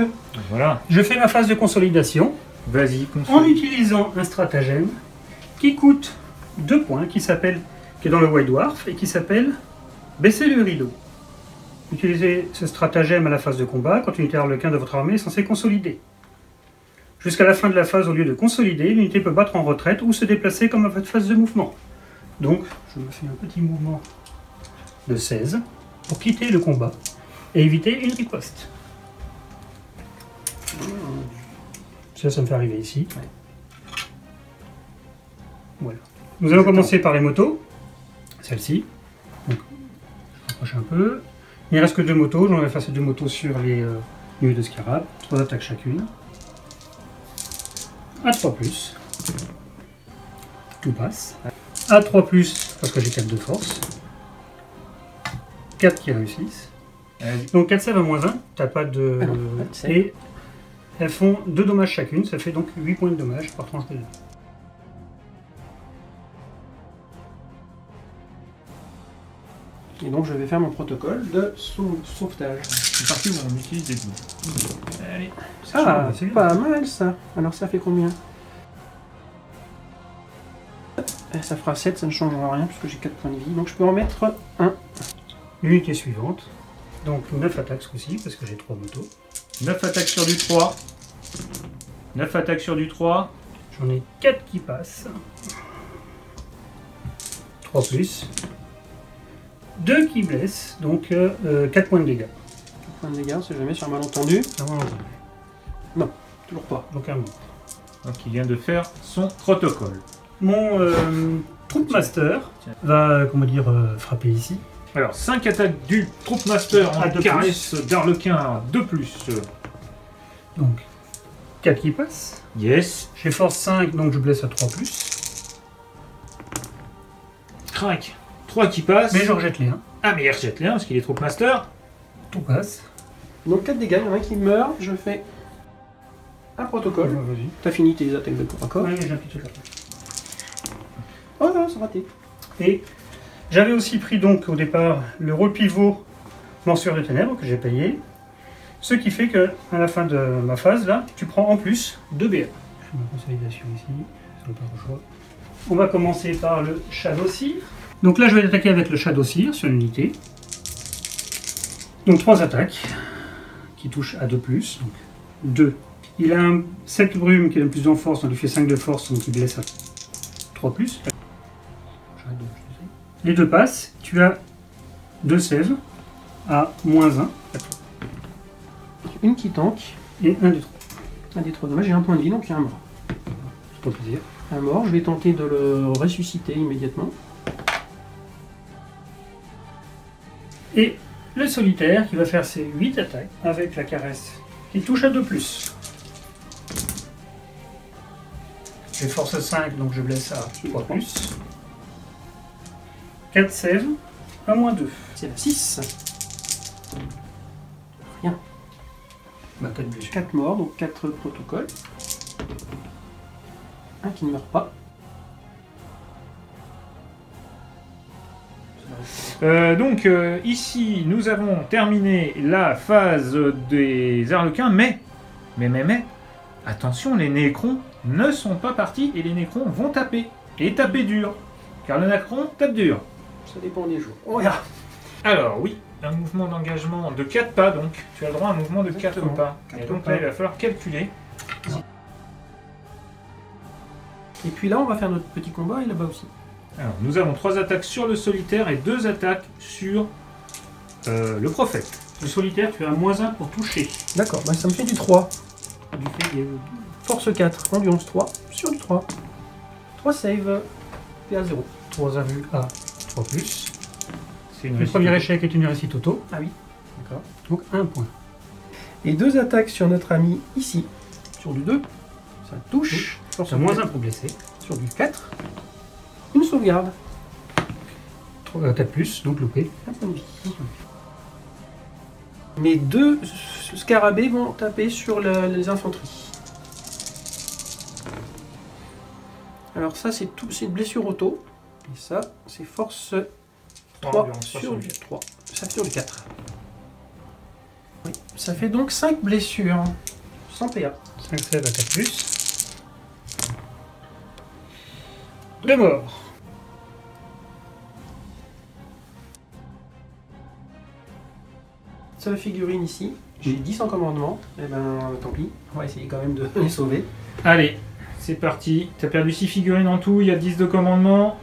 Voilà. Je fais ma phase de consolidation Vas-y, en consolide. utilisant un stratagème qui coûte 2 points, qui est dans le White Dwarf et qui s'appelle baisser le rideau. Utilisez ce stratagème à la phase de combat quand une unité harlequin de votre armée est censée consolider. Jusqu'à la fin de la phase, au lieu de consolider, l'unité peut battre en retraite ou se déplacer comme à votre phase de mouvement. Donc, je me fais un petit mouvement de 16 pour quitter le combat et éviter une riposte. Ça me fait arriver ici. Voilà. Nous allons commencer par les motos. Celle-ci. Donc, je rapproche un peu. Il ne reste que 2 motos. J'en vais faire ces 2 motos sur les nuées de scarab. 3 attaques chacune. À 3+. Tout passe. À 3+, parce que j'ai 4 de force. 4 qui réussissent. Donc 4 sèves à -1. T'as pas de... Ah non, pas de sève. Et elles font 2 dommages chacune. Ça fait donc 8 points de dommages par tranche de dés. Et donc je vais faire mon protocole de sauvetage. C'est parti où on utilise des boules. Allez. Ah, c'est bien. pas mal ça. Alors ça fait combien? Ça fera 7, ça ne changera rien puisque j'ai 4 points de vie. Donc je peux en mettre 1. L'unité suivante. Donc 9 attaques ce coup-ci, parce que j'ai 3 motos. 9 attaques sur du 3. 9 attaques sur du 3. J'en ai 4 qui passent. 3+. 2 qui blessent, donc 4 points de dégâts. 4 points de dégâts, on sait jamais sur un malentendu. Non, toujours pas. Donc un mort. Donc il vient de faire son protocole. Mon Troopmaster va, comment dire, frapper ici. Alors, 5 attaques du Troopmaster en À 2+. caresse d'Arlequin à 2+. Donc, 4 qui passent. Yes. J'ai force 5, donc je blesse à 3+. Crac. 3 qui passent. Mais je rejette les 1. Ah, mais il rejette les 1 parce qu'il est Troopmaster. Tout passe. Donc 4 dégâts, il y en a un qui meurt, je fais un protocole. Vas-y. T'as fini tes attaques de corps à corps. Ouais, j'ai un petit truc à faire. Oh non, c'est raté. Et j'avais aussi pris donc au départ le rôle pivot Morsure de Ténèbres que j'ai payé. Ce qui fait que à la fin de ma phase, là, tu prends en plus 2 BA. Je fais ma consolidation ici, sur le choix. On va commencer par le Shadow Seer. Donc là, je vais attaquer avec le Shadow Seer sur l'unité. Donc 3 attaques qui touchent à 2+. Donc 2. Il a un 7 brume qui donne plus en force, donc il fait 5 de force, donc il blesse à 3+. Les 2 passes, tu as 2 sèves à -1 Une qui tank, et un des 3. un des 3 dommages, j'ai un point de vie, donc il y a un mort. C'est pas plaisir. Un mort, je vais tenter de le ressusciter immédiatement. Et le solitaire qui va faire ses 8 attaques avec la caresse qui touche à 2+. J'ai force 5, donc je blesse à 3+. 4 sèves à -2. C'est la 6. Rien. Bah, 4 blessures. 4 morts, donc 4 protocoles. Un qui ne meurt pas. Donc, ici, nous avons terminé la phase des Arlequins, mais, attention, les Nécrons ne sont pas partis et les Nécrons vont taper. Et taper dur. Car le Nécron tape dur. Ça dépend des jours. On verra. Alors, oui, un mouvement d'engagement de 4 pas, donc. Tu as le droit à un mouvement de 4 Exactement. pas. Et 4 donc pas. là, il va falloir calculer. Et puis là, on va faire notre petit combat et là-bas aussi. Alors, nous avons 3 attaques sur le solitaire et 2 attaques sur le prophète. Le solitaire, tu as -1 pour toucher. D'accord, bah ça me fait du 3. Du fait des... Force 4, endurance 3, sur du 3. 3 save, et à 0. 3 invus à 3+. C'est une Le premier échec est une réussite auto. Ah oui. D'accord. Donc 1 point. Et 2 attaques sur notre ami ici. Sur du 2, ça touche. Force Tu as -1 pour blesser. sur du 4. Une sauvegarde. 4+, donc loupé. Un point de vie. Mes 2 scarabées vont taper sur les infanteries. Alors ça c'est tout, c'est une blessure auto. Et ça c'est force 3 sur du 3. Ça fait sur du 4. Oui. Ça fait donc 5 blessures. Sans PA. 5 sèves à 4+. 2 morts. Cette figurine ici, j'ai 10 en commandement. Et ben tant pis, on va essayer quand même de les sauver. Allez, c'est parti. T'as perdu 6 figurines en tout, il y a 10 de commandement.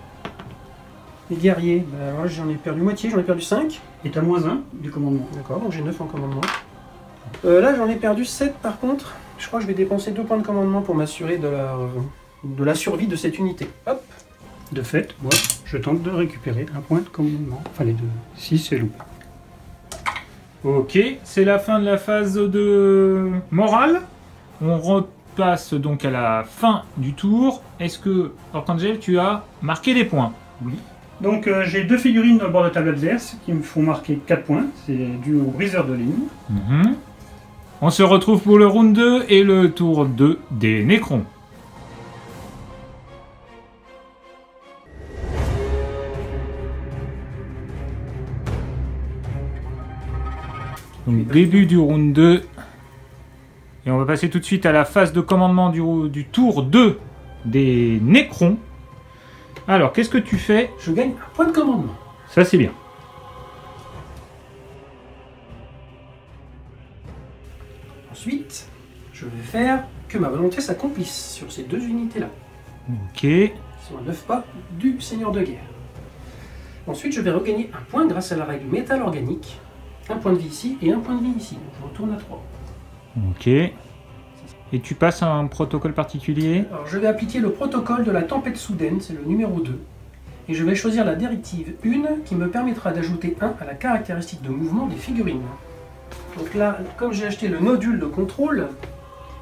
Les guerriers, ben moi j'en ai perdu moitié, j'en ai perdu 5. Et tu as -1 du commandement. D'accord, donc j'ai 9 en commandement. Là j'en ai perdu 7 par contre. Je crois que je vais dépenser 2 points de commandement pour m'assurer de la survie de cette unité. Hop. De fait, moi, je tente de récupérer un point de commandement. Enfin, les deux. 6, c'est loupé. Ok, c'est la fin de la phase de morale. On repasse donc à la fin du tour. Est-ce que, Archangel, tu as marqué des points? Oui. Donc, j'ai 2 figurines dans le bord de table adverse qui me font marquer 4 points. C'est dû au briseur de ligne. Mhm. On se retrouve pour le round 2 et le tour 2 des Nécrons. Donc début du round 2. Et on va passer tout de suite à la phase de commandement du tour 2 des Nécrons. Alors, qu'est-ce que tu fais? Je gagne un point de commandement. Ça, c'est bien. Ensuite, je vais faire que ma volonté s'accomplisse sur ces 2 unités-là. Ok. Qui sont à 9 pas du Seigneur de Guerre. Ensuite, je vais regagner un point grâce à la règle métal organique. Un point de vie ici et un point de vie ici. Donc je retourne à 3. Ok. Et tu passes à un protocole particulier? Alors je vais appliquer le protocole de la tempête soudaine, c'est le numéro 2. Et je vais choisir la directive 1 qui me permettra d'ajouter 1 à la caractéristique de mouvement des figurines. Donc là, comme j'ai acheté le module de contrôle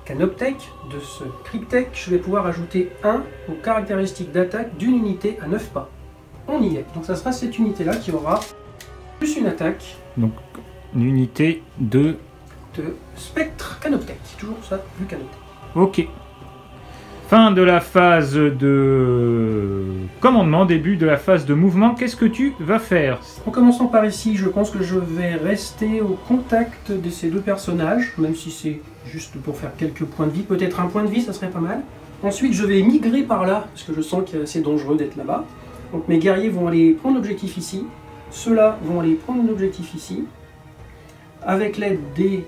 Canoptech de ce Cryptek, je vais pouvoir ajouter 1 aux caractéristiques d'attaque d'une unité à 9 pas. On y est. Donc ça sera cette unité-là qui aura plus une attaque. Donc une unité de Spectre Canoptech. Toujours ça, du Canoptech. Ok. Fin de la phase de commandement, début de la phase de mouvement. Qu'est-ce que tu vas faire? En commençant par ici, je pense que je vais rester au contact de ces deux personnages, même si c'est juste pour faire quelques points de vie. Peut-être un point de vie, ça serait pas mal. Ensuite, je vais migrer par là, parce que je sens que c'est dangereux d'être là-bas. Donc mes guerriers vont aller prendre l'objectif ici. Ceux-là vont aller prendre l'objectif ici. Avec l'aide des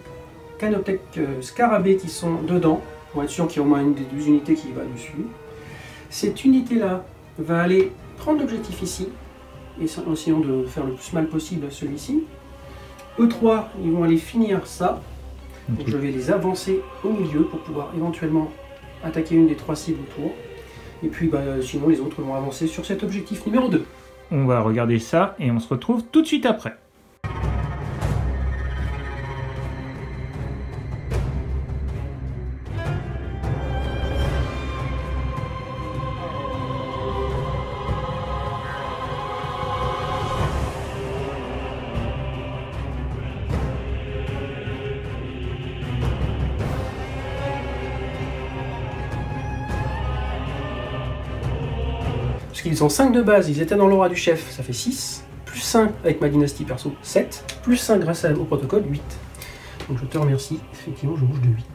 Canoptech Scarabées qui sont dedans, pour être sûr qu'il y a au moins une des deux unités qui va dessus. Cette unité-là va aller prendre l'objectif ici, et en essayant de faire le plus mal possible à celui-ci. Eux trois, ils vont aller finir ça. Donc je vais les avancer au milieu pour pouvoir éventuellement attaquer une des trois cibles autour. Et puis sinon les autres vont avancer sur cet objectif numéro 2. On va regarder ça et on se retrouve tout de suite après. Ils ont 5 de base, ils étaient dans l'aura du chef, ça fait 6, plus 5 avec ma dynastie perso, 7, plus 5 grâce au protocole, 8. Donc je te remercie, effectivement je bouge de 8.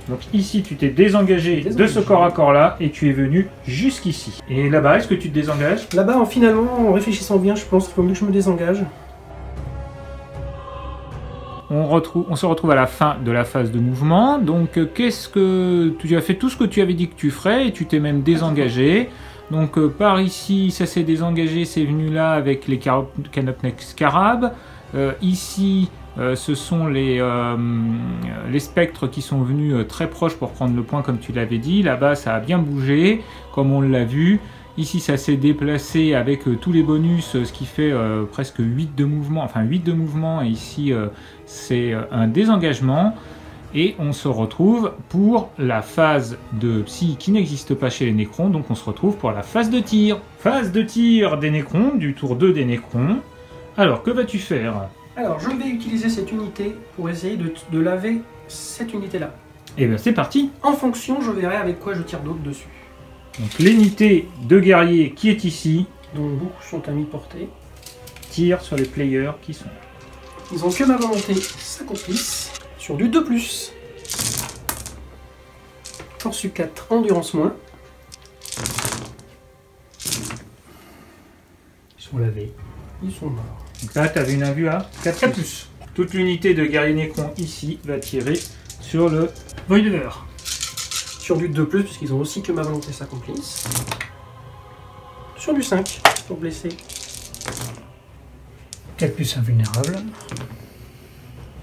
Donc ici tu t'es désengagé de ce corps à corps là et tu es venu jusqu'ici. Et là-bas, est-ce que tu te désengages? Là-bas, finalement, en réfléchissant bien, je pense qu'il faut mieux que je me désengage. On se retrouve à la fin de la phase de mouvement. Donc, qu'est-ce que tu as fait? Tout ce que tu avais dit que tu ferais et tu t'es même désengagé. Donc, par ici, ça s'est désengagé, c'est venu là avec les Canoptech Scarabs. Ici, ce sont les spectres qui sont venus très proches pour prendre le point, comme tu l'avais dit. Là-bas, ça a bien bougé, comme on l'a vu. Ici, ça s'est déplacé avec tous les bonus, ce qui fait presque 8 de mouvement. Enfin, 8 de mouvement. Et ici, c'est un désengagement. Et on se retrouve pour la phase de psy qui n'existe pas chez les Nécrons. Donc, on se retrouve pour la phase de tir. Phase de tir des Nécrons, du tour 2 des Nécrons. Alors, que vas-tu faire? Alors, je vais utiliser cette unité pour essayer de laver cette unité-là. Et bien, c'est parti. En fonction, je verrai avec quoi je tire d'autres dessus. Donc l'unité de guerrier qui est ici, dont beaucoup sont à mi-portée, tire sur les players qui sont. Ils ont que ma volonté s'accomplissent sur du 2+. Force 4, endurance moins. Ils sont lavés, ils sont morts. Donc là, tu avais une invue à 4+. Toute l'unité de guerrier Nécron ici va tirer sur le Voidever. Sur du 2+, puisqu'ils ont aussi que ma volonté s'accomplisse. Sur du 5, pour blesser. 4+ invulnérable.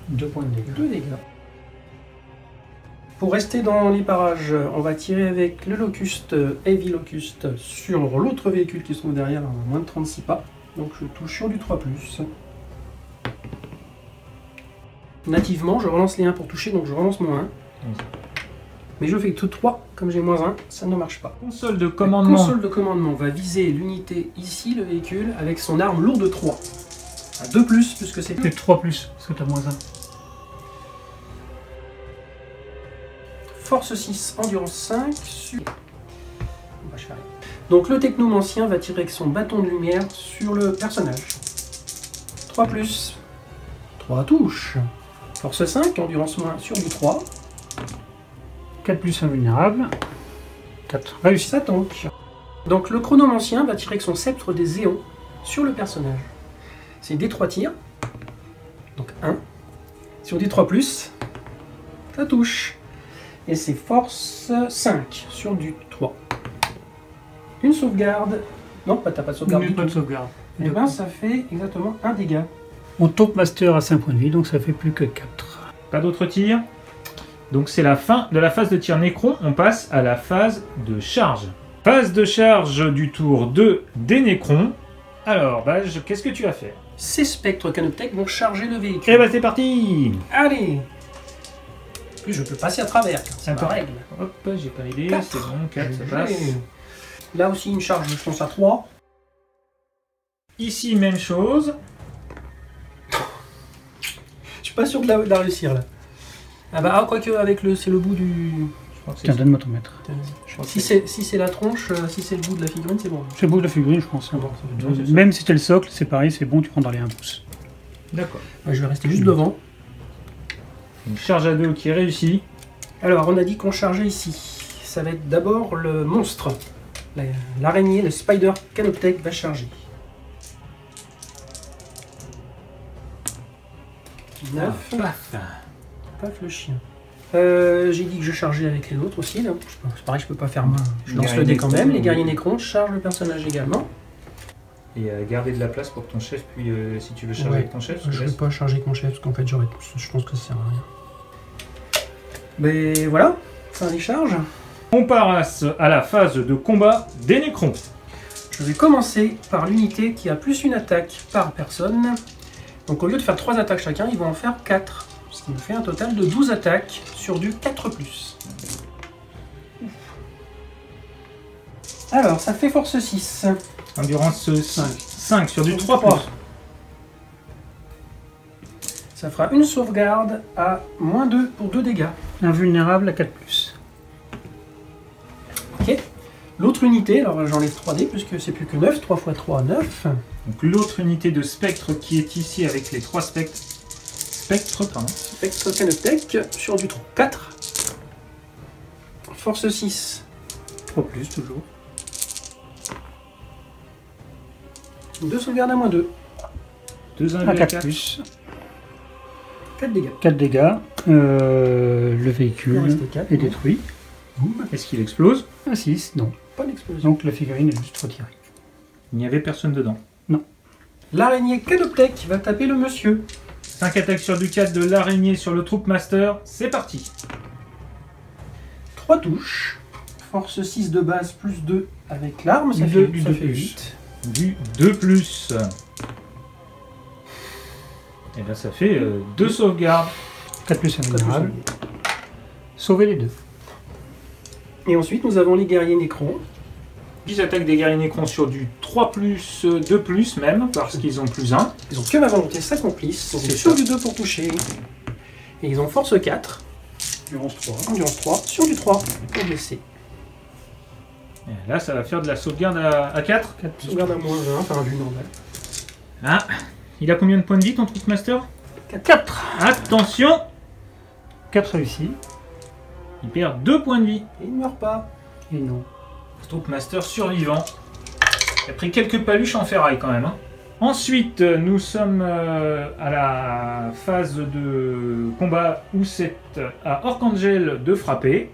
2 points de dégâts. 2 dégâts. Pour rester dans les parages, on va tirer avec le Locust, Heavy Locust, sur l'autre véhicule qui se trouve derrière, à moins de 36 pas. Donc je touche sur du 3+. Nativement, je relance les 1 pour toucher, donc je relance mon 1. Mais je fais tout 3, comme j'ai moins 1, ça ne marche pas. Console de commandement. La console de commandement va viser l'unité ici, le véhicule, avec son arme lourde 3. À 2+, puisque c'est... Peut-être 3+, parce que tu as moins 1. Force 6, endurance 5, sur... Donc le technomancien va tirer avec son bâton de lumière sur le personnage. 3+, 3 touches. Force 5, endurance moins sur du 3. 4+ invulnérable. 4 réussi. Ça tank. Donc le chronomancien va tirer avec son sceptre des éons sur le personnage. C'est des 3 tirs. Donc 1. Sur du 3+, ça touche. Et c'est force 5 sur du 3. Une sauvegarde. Non, t'as pas de sauvegarde du pas de tout. sauvegarde. Et bien ça fait exactement un dégât. On tombe master à 5 points de vie, donc ça fait plus que 4. Pas d'autres tirs. Donc c'est la fin de la phase de tir Nécron. On passe à la phase de charge. Phase de charge du tour 2 des Nécrons. Alors, Bage, qu'est-ce que tu vas faire? Ces spectres Canoptech vont charger le véhicule. Eh bah c'est parti. Allez. En plus, je peux passer à travers, car c'est ma Attends. règle. Hop, j'ai pas l'idée, Quatre. c'est bon, 4, ça J'ai- passe. Là aussi, une charge, je pense à 3. Ici, même chose. Je suis pas sûr de la réussir, là. Ah bah, quoique, avec le... c'est le bout du... Je crois que Tiens, c'est donne-moi ton mètre. je crois que Si c'est la tronche, si c'est le bout de la figurine, c'est bon. C'est le bout de la figurine, je pense. Ah bon, ça veut dire- ça. Même si c'était le socle, c'est pareil, c'est bon, tu prends dans les 1 pouce. D'accord. Ouais, je vais rester juste devant. Une charge à 2 qui est réussie. Alors, on a dit qu'on chargeait ici. Ça va être d'abord le monstre. L'araignée, le Spider Canoptech va charger. 9. Paf. Paf le chien. J'ai dit que je chargeais avec les autres aussi. Là. C'est pareil, je peux pas faire main. Je lance le dé quand même. Les guerriers Nécrons chargent le personnage également. Et garder de la place pour ton chef, puis si tu veux charger Ouais. avec ton chef, Je vais pas charger avec mon chef parce qu'en fait, je pense que ça sert à rien. Mais voilà, fin des charges. on passe à la phase de combat des Nécrons. Je vais commencer par l'unité qui a plus une attaque par personne. Donc au lieu de faire 3 attaques chacun, ils vont en faire 4. Ce qui me fait un total de 12 attaques sur du 4+. Alors, ça fait force 6. Endurance 5 sur du 3+. Ça fera une sauvegarde à -2 pour 2 dégâts. Invulnérable à 4+. Ok. L'autre unité, alors j'enlève 3 dés puisque c'est plus que 9. 3 x 3, 9. Donc l'autre unité de spectre qui est ici avec les 3 spectres. Spectre Canoptech sur du 4. Force 6. 3+, toujours. 2 sauvegardes à -2. 2 À 4+. 4 dégâts. 4 dégâts. Le Il en véhicule restait 4. est détruit. Est-ce qu'il explose? Un 6, non. Pas d'explosion. Donc la figurine est juste retirée. Il n'y avait personne dedans. L'araignée Canoptech va taper le monsieur. 5 attaques sur du 4 de l'araignée sur le Troop Master, c'est parti. 3 touches. Force 6 de base plus 2 avec l'arme, ça Du fait, deux- du ça deux fait plus. 8. Du 2+. Et bien ça fait 2 sauvegardes. 4+ invulnérable. Sauvez les 2. Et ensuite, nous avons les guerriers Nécrons. 10 attaques des guerriers Nécrons sur du 3+, 2+, même, parce qu'ils ont plus 1. Ils ont que ma volonté s'accomplisse. Donc C'est sur ça. du 2 pour toucher. Et ils ont force 4. Endurance 3. Endurance 3. Sur du 3 pour blesser. Et là, ça va faire de la sauvegarde à 4. 4+. Sauvegarde à -1, enfin vue normale. Ah, il a combien de points de vie ton Troop Master? 4. Attention, 4 réussis. il perd 2 points de vie. Et il ne meurt pas. Et non. Troop Master survivant. Il a pris quelques paluches en ferraille quand même. Hein. Ensuite, nous sommes à la phase de combat où c'est à Orkangel de frapper.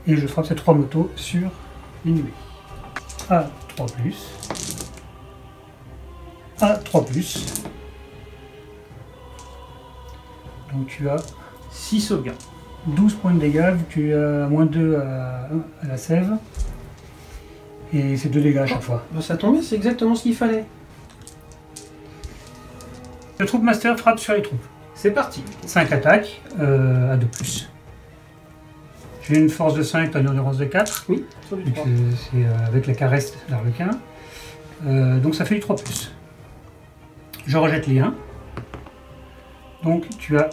Et je frappe ces 3 motos sur l'ennemi. A 3+. A 3+. Donc tu as 6 sauvegardes. 12 points de dégâts, vu que tu as -2 à la sève. Et c'est 2 dégâts à chaque fois. Ben, ça tombe bien, c'est exactement ce qu'il fallait. Le Troop Master frappe sur les troupes. C'est parti. 5 attaques à 2+. J'ai une force de 5, t'as une endurance de 4. Oui, sur du Donc 3. c'est avec la caresse d'Arlequin. Donc ça fait du 3+. Je rejette les 1. Donc tu as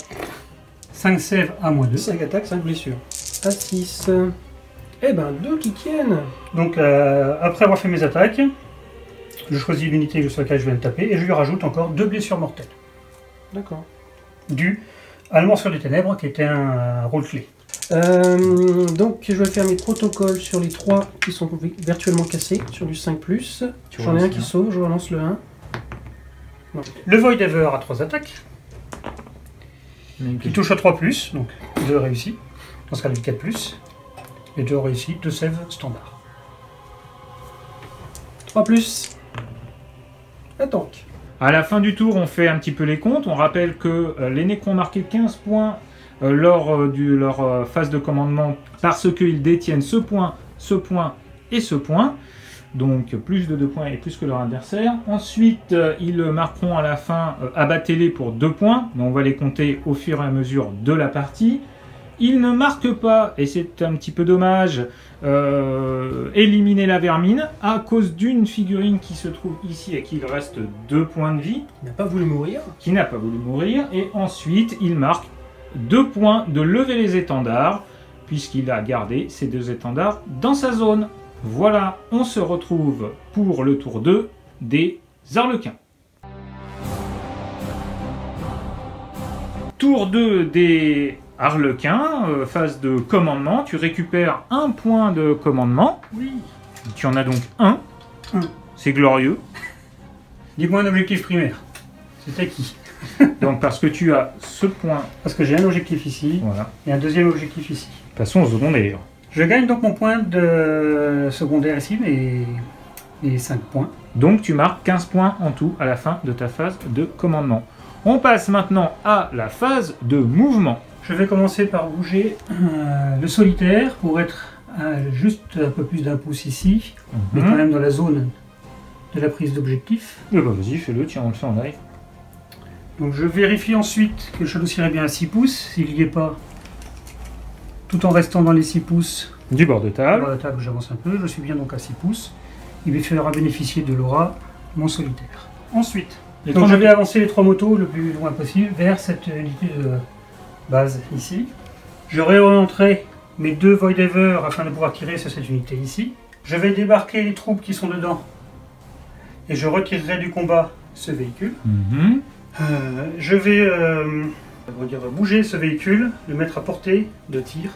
5 sèves à -2. 5 attaques, 5 blessures. À 6. Eh ben, 2 qui tiennent. Donc après avoir fait mes attaques, je choisis l'unité sur laquelle je viens de taper et je lui rajoute encore 2 blessures mortelles. D'accord. Dû à la morsure des ténèbres qui était un rôle clé. Donc je vais faire mes protocoles sur les 3 qui sont virtuellement cassés, sur du 5+. J'en ai un qui sauve, je relance le 1. Le Void Ever a 3 attaques, qui touche à 3+, donc 2 réussis, dans ce cas du 4+, et 2 réussis, 2 sèves standard. 3+. Un tank. À la fin du tour, on fait un petit peu les comptes. On rappelle que les Nécrons ont marqué 15 points lors de leur phase de commandement parce qu'ils détiennent ce point et ce point. Donc plus de 2 points et plus que leur adversaire. Ensuite, ils marqueront à la fin abattez-les pour 2 points, mais on va les compter au fur et à mesure de la partie. Ils ne marquent pas, et c'est un petit peu dommage, éliminer la vermine à cause d'une figurine qui se trouve ici et qu'il reste 2 points de vie. Il n'a pas voulu mourir. Qui n'a pas voulu mourir. Et ensuite, il marque 2 points de lever les étendards, puisqu'il a gardé ces 2 étendards dans sa zone. Voilà, on se retrouve pour le tour 2 des Arlequins. Tour 2 des Arlequins, phase de commandement. Tu récupères 1 point de commandement. Oui. Tu en as donc 1. C'est glorieux. Dis-moi un objectif primaire. C'était qui? Donc parce que tu as ce point. Parce que j'ai un objectif ici Voilà. et un deuxième objectif ici. Passons au secondaire. Je gagne donc mon point de secondaire ici, et 5 points. Donc tu marques 15 points en tout à la fin de ta phase de commandement. On passe maintenant à la phase de mouvement. Je vais commencer par bouger le solitaire pour être juste un peu plus d'un pouce ici, mais quand même dans la zone de la prise d'objectif. Bah vas-y, fais-le, tiens, on le fait en live. Donc je vérifie ensuite que le Shadow Seer est bien à 6 pouces, s'il n'y est pas, tout en restant dans les 6 pouces. Du bord de table. Bord de table, j'avance un peu, je suis bien donc à 6 pouces. Il me fera bénéficier de l'aura, mon solitaire. Ensuite, donc je vais avancer les 3 motos le plus loin possible vers cette unité de base ici. Je réorienterai mes 2 Voidever afin de pouvoir tirer sur cette unité ici. Je vais débarquer les troupes qui sont dedans et je retirerai du combat ce véhicule. Je vais bouger ce véhicule, le mettre à portée de tir.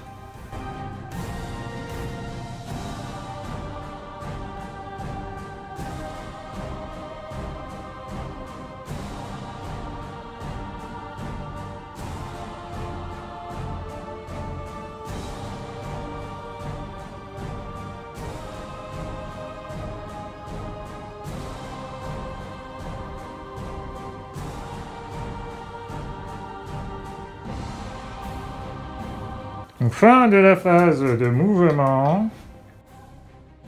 Donc, fin de la phase de mouvement.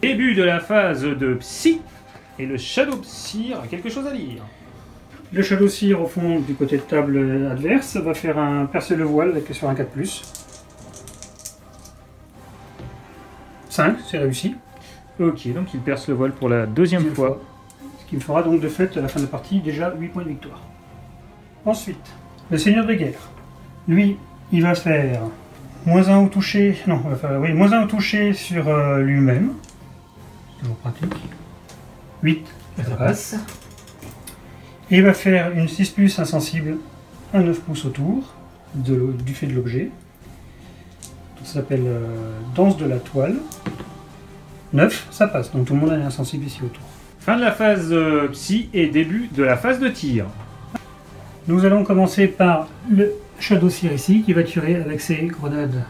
Début de la phase de psy. Et le Shadow Seer a quelque chose à dire. Le Shadow Seer au fond du côté de table adverse va faire un percer le voile avec sur un 4+. 5, c'est réussi. Ok, donc il perce le voile pour la deuxième fois. Ce qui me fera donc de fait à la fin de la partie déjà 8 points de victoire. Ensuite, le Seigneur de guerre. Lui, il va faire -1 au toucher. Non, il va faire -1 au toucher sur lui-même. C'est toujours pratique. 8, ça passe. Et il va faire une 6+, insensible, un 9 pouces autour du fait de l'objet. Ça s'appelle danse de la toile. 9, ça passe. Donc tout le monde est insensible ici autour. Fin de la phase psy et début de la phase de tir. Nous allons commencer par le Shadow Seer ici, qui va tirer avec ses grenades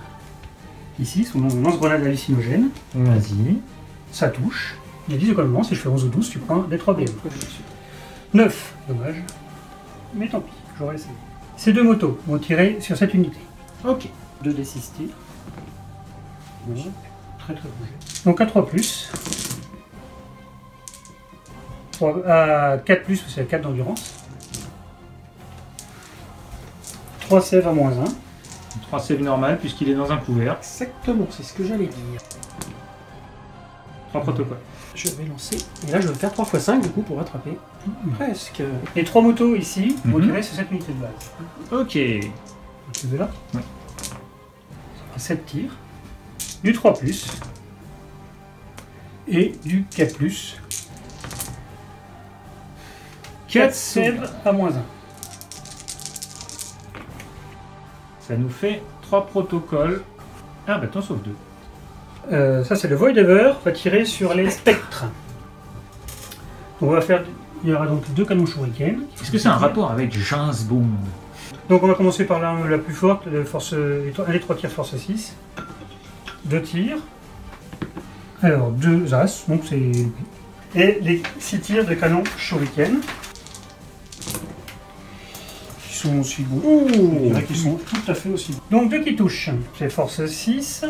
ici, son lance-grenade hallucinogène. Vas-y. Ça touche. Il y a 10 de commandement, si je fais 11 ou 12, tu prends des 3 BM. 9, dommage. Mais tant pis, j'aurais essayé. Ces 2 motos vont tirer sur cette unité. Ok. 2d6 tirs. Bon, très bougé. Donc à 3+. À 4+, c'est à 4 d'endurance. 3 sèves à -1. 3 save normal puisqu'il est dans un couvert. Exactement, c'est ce que j'allais dire. 3 protocoles. Je vais lancer. Et là, je vais faire 3 x 5 du coup pour rattraper. Presque. Les 3 motos ici vont tirer sur cette unité de base. Ok. Tu veux là? Ouais. 7 tirs. Du 3+. Et du 4+. 4 sèves à -1. Ça nous fait 3 protocoles. Ah bah t'en sauves 2. Ça c'est le Voidever, va tirer sur les spectres. On va faire, il y aura donc 2 canons shuriken. Est-ce que c'est un rapport avec James Bond? Donc on va commencer par l'arme la plus forte, de force, les 3 tirs force 6. 2 tirs. Alors 2 as, donc c'est... Et les 6 tirs de canon shuriken. Qui sont aussi bons. Je dirais qu'ils sont tout à fait aussi bons. Donc 2 qui touchent, c'est force 6.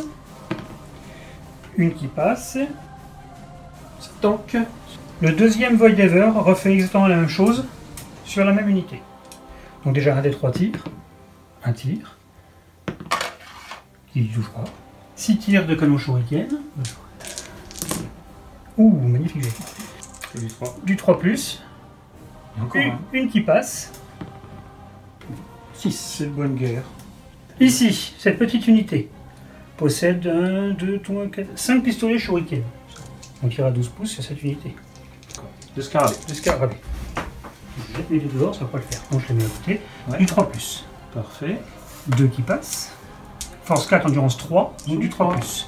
Une qui passe, tank. Le deuxième Void Ever refait exactement la même chose sur la même unité. Donc déjà un des 3 tirs, un tir, qui ne touche pas. 6 tirs de canon shuriken. Ouh, magnifique jet. C'est du 3. Du 3+, Et encore un. une qui passe. 6. C'est de bonne guerre. Ici, cette petite unité possède 1, 2, 3, 4, 5 pistolets shuriken. On tire à 12 pouces sur cette unité. De scarabée. De scarabée. Je jette mes dés dehors, ça va pas le faire. Donc je les mets à côté. Ouais. Du 3+. Parfait. 2 qui passent. Force 4, endurance 3, donc du 3+.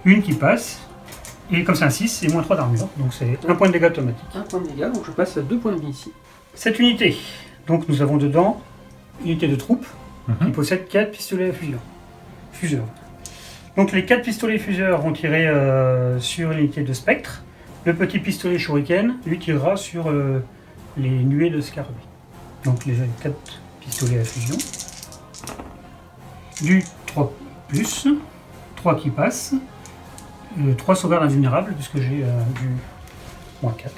Une qui passe. Et comme c'est un 6, c'est moins 3 d'armure. Donc c'est un point de dégâts automatique. Un point de dégâts, donc je passe à 2 points de vie ici. Cette unité, donc nous avons dedans une unité de troupe qui Mhm. possède 4 pistolets à fuseurs. Donc les 4 pistolets fuseurs vont tirer sur l'unité de spectre. Le petit pistolet shuriken, lui, tirera sur les nuées de scarabée. Donc les 4 pistolets à fusion. Du 3+, 3 qui passe. 3 sauvegardes invulnérables, puisque j'ai du moins 4.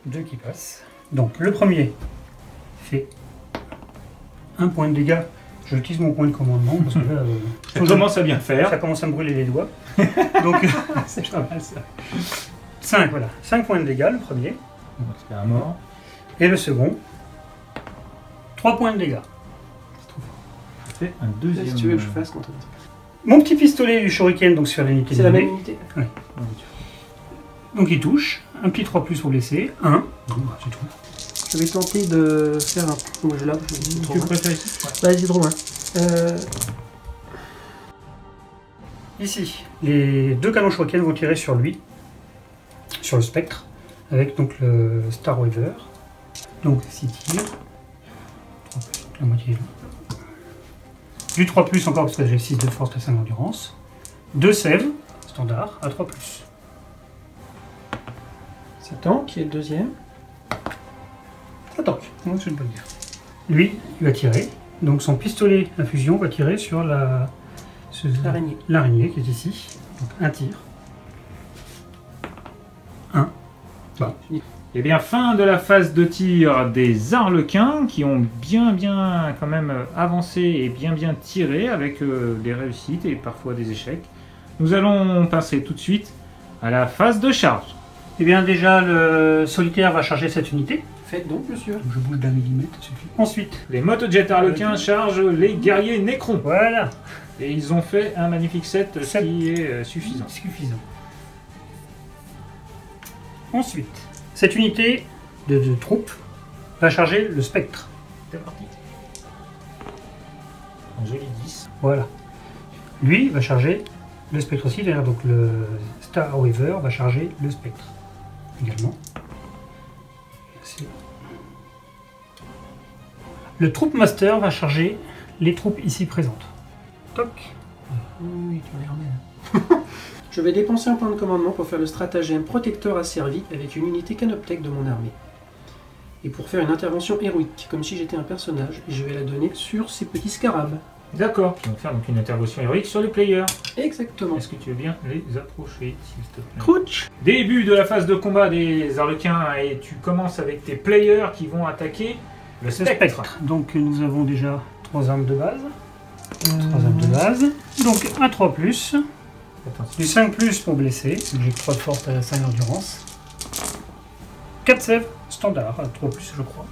2 qui passent. Donc le premier fait 1 point de dégâts. J'utilise mon point de commandement parce que là, Ça commence à bien faire. ça commence à me brûler les doigts. Donc C'est pas mal ça. 5, voilà. 5 points de dégâts, le premier. On va se faire un mort. Et le second, 3 points de dégâts. Ça fait un Là, deuxième. si tu veux que je fasse contre. Mon petit pistolet du shuriken, donc sur l'unité C'est de la mêlée. même unité. Donc il touche. Un petit 3+ pour blesser. 1. Bon, bah, c'est tout. Je vais tenter de faire un. Oh, je l'ai là. Trop Tu loin. préfères ici? Ouais. Vas-y, trop loin. Ici, les 2 canons shuriken vont tirer sur lui, sur le spectre, avec donc le Star Weaver. Donc 6 tirs. 3+, la moitié est là. Du 3+ encore parce que j'ai 6 de force et 5 d'endurance. 2 sèves, standard, à 3+. Ça tank, et le deuxième. Ça tank. Ouais, c'est une bonne guerre. Lui, il va tirer. Donc son pistolet à fusion va tirer sur L'araignée. l'araignée qui est ici. Donc un tir. 1. Eh bien, fin de la phase de tir des Arlequins qui ont bien quand même avancé et bien tiré avec des réussites et parfois des échecs. Nous allons passer tout de suite à la phase de charge. Eh bien déjà, le solitaire va charger cette unité. Faites donc, monsieur. Donc je bouge d'un millimètre, ça suffit. Ensuite, Les motojets Arlequins chargent les guerriers Necrons. voilà, Et ils ont fait un magnifique set, ce Sept. qui est suffisant. suffisant. Ensuite, cette unité de troupe va charger le spectre. C'est parti. Un joli 10. Voilà. Lui va charger le spectre aussi, d'ailleurs, donc le Star Weaver va charger le spectre également. C'est- Le Troop Master va charger les troupes ici présentes. Toc. Oui, tu m'as l'air. Je vais dépenser un point de commandement pour faire le stratagème protecteur asservi avec une unité canoptech de mon armée. Et pour faire une intervention héroïque, comme si j'étais un personnage, et je vais la donner sur ces petits scarabs. D'accord. Ils vont faire donc une intervention héroïque sur les players. Exactement. Est-ce que tu veux bien les approcher, s'il te plaît? Crouch. Début de la phase de combat des Arlequins et tu commences avec tes players qui vont attaquer le Le spectre. spectre. Donc nous avons déjà 3 armes de base. 3 armes de base. Donc un 3+, Attends, du 5+ pour blesser, j'ai 3 de force à 5 d'endurance. 4 sèves, standard, à 3+, je crois.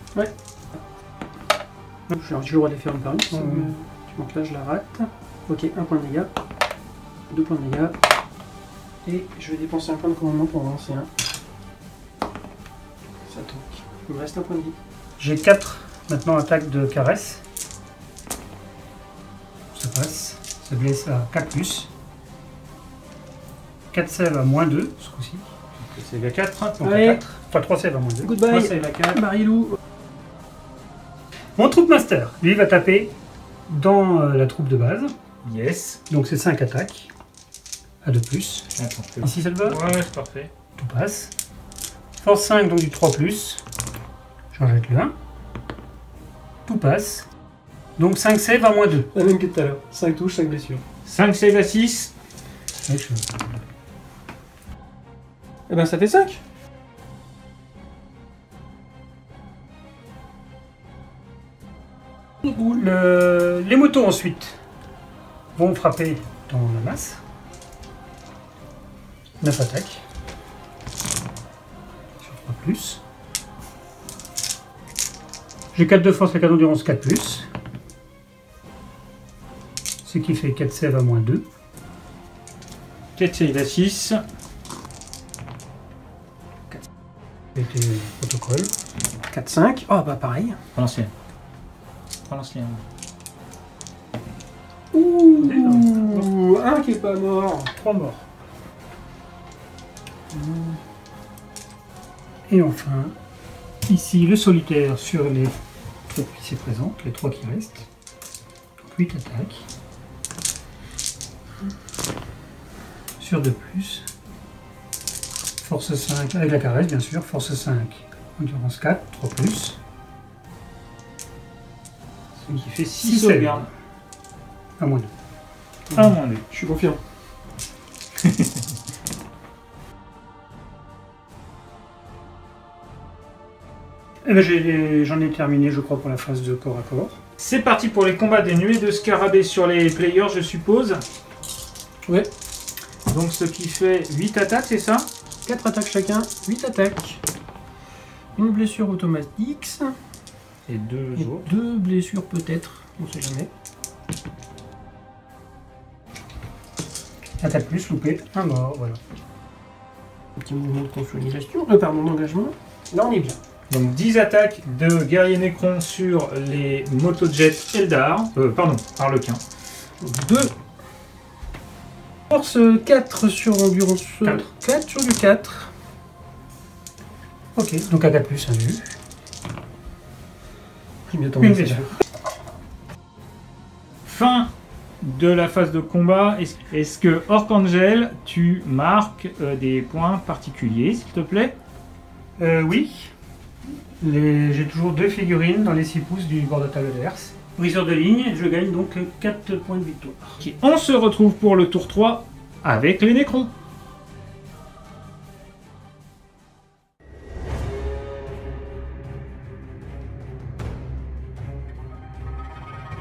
J'ai le droit de les faire une par une. ça Ouais. me- Tu manques là, je la rate. Ok, un point de dégâts. 2 points de dégâts. Et je vais dépenser un point de commandement pour en lancer un. Ça tank. Il me reste un point de vie. J'ai 4 maintenant attaques de caresse. Ça passe. Ça blesse à 4+. 4 sèves à -2 ce coup-ci. c'est la 4. Donc Allez. à 4. Enfin 3 sèves à -2. Goodbye. Moi, c'est la 4. Marilou. Mon Troop Master, lui, va taper dans la troupe de base. Yes. Donc c'est 5 attaques. À 2+. Attends, c'est Ici ça le va. Ouais, c'est parfait. Tout passe. Force 5, donc du 3+. J'en jette le 1. Tout passe. Donc 5 save à -2. La même que tout à l'heure. 5 touches, 5 blessures. 5 save à 6. Ouais, Eh ben ça fait 5. Les motos ensuite vont frapper dans la masse. 9 attaques. Sur 3 plus. J'ai 4 de force et 4 d'endurance 4 plus. Ce qui fait 4 sèves à moins 2. 4 save à 6. C'était le protocole. 4, 5. Oh bah pareil. Relance-les. Relance-les. Ouh, un qui est pas mort. 3 morts. Et enfin, ici le solitaire sur les troupes qui s'y présentent, les 3 qui restent. Donc 8 attaques. Sur 2 plus. Force 5, avec la caresse bien sûr. Force 5, endurance 4, 3 plus. Ce qui fait 6 6 sauvegardes. À moins 2. 1 moins 2. Je suis confiant. Eh ben, j'en ai terminé, je crois, pour la phase de corps à corps. C'est parti pour les combats des nuées de scarabées sur les players, je suppose. Ouais. Donc ce qui fait 8 attaques, c'est ça? 4 attaques chacun, 8 attaques. Une blessure automatique. Et 2 Et autres. 2 blessures peut-être, on sait jamais. Attaque plus, loupé, 1 mort, voilà. Un petit mouvement de consolidation, pardon, d'engagement. Là on est bien. Donc 10 attaques de guerrier Necron sur les motojets Eldar. Pardon, Harlequin. 2. Force 4 sur endurance. 4 sur du 4. Ok, donc AK plus, un vu. Une Une blessure. Fin de la phase de combat. Est-ce que Orc-Angel, tu marques des points particuliers, s'il te plaît? Oui. J'ai toujours 2 figurines dans les 6 pouces du bord de table adverse. Briseur de ligne, je gagne donc 4 points de victoire. Ok. On se retrouve pour le tour 3 avec les Necrons.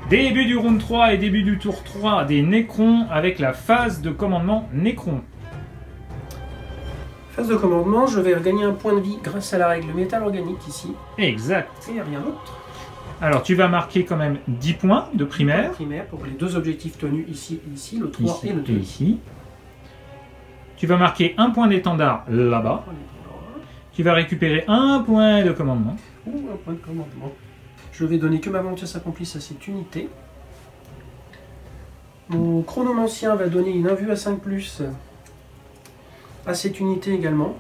Début du round 3 et début du tour 3 des Necrons avec la phase de commandement Necron. Phase de commandement, je vais gagner un point de vie grâce à la règle métal organique ici. Exact. Et rien d'autre. Alors tu vas marquer quand même 10 points de primaire. Primaire pour les 2 objectifs tenus ici et ici, le 3 Ici et le 2. ici. Tu vas marquer un point d'étendard là-bas. Tu vas récupérer un point de commandement. Ouh, un point de commandement. Je vais donner que ma volonté s'accomplisse à cette unité. Mon chronomancien va donner une invue à 5+, à cette unité également.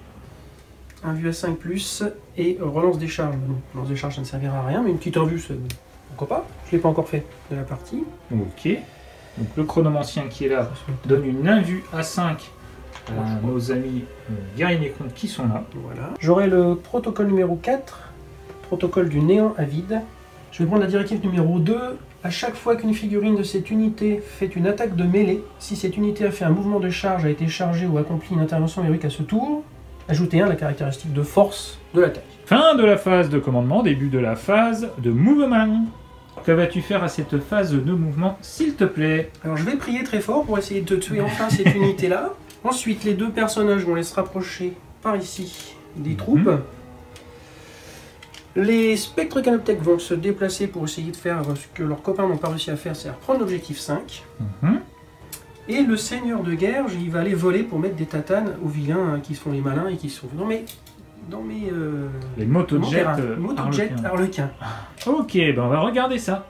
Invue à 5+, et relance des charges. Non, relance des charges, ça ne servira à rien, mais une petite invue, pourquoi pas. Je ne l'ai pas encore fait de la partie. Ok. Donc le chronomancien qui est là donne une invue à 5 à nos amis guerriers Necrons qui sont là. Voilà. J'aurai le protocole numéro 4, protocole du néant à vide. Je vais prendre la directive numéro 2. À chaque fois qu'une figurine de cette unité fait une attaque de mêlée, si cette unité a fait un mouvement de charge, a été chargée ou accompli une intervention héroïque à ce tour, ajoutez 1 à la caractéristique de force de l'attaque. Fin de la phase de commandement, début de la phase de mouvement. Que vas-tu faire à cette phase de mouvement, s'il te plaît? Alors je vais prier très fort pour essayer de tuer enfin cette unité-là. Ensuite, les 2 personnages vont se rapprocher par ici des troupes. Les spectres canoptèques vont se déplacer pour essayer de faire ce que leurs copains n'ont pas réussi à faire, c'est-à-dire prendre l'objectif 5. Et le seigneur de guerre, il va aller voler pour mettre des tatanes aux vilains qui se font les malins et qui sont dans mes les motojets Harlequins. Ok, ben on va regarder ça.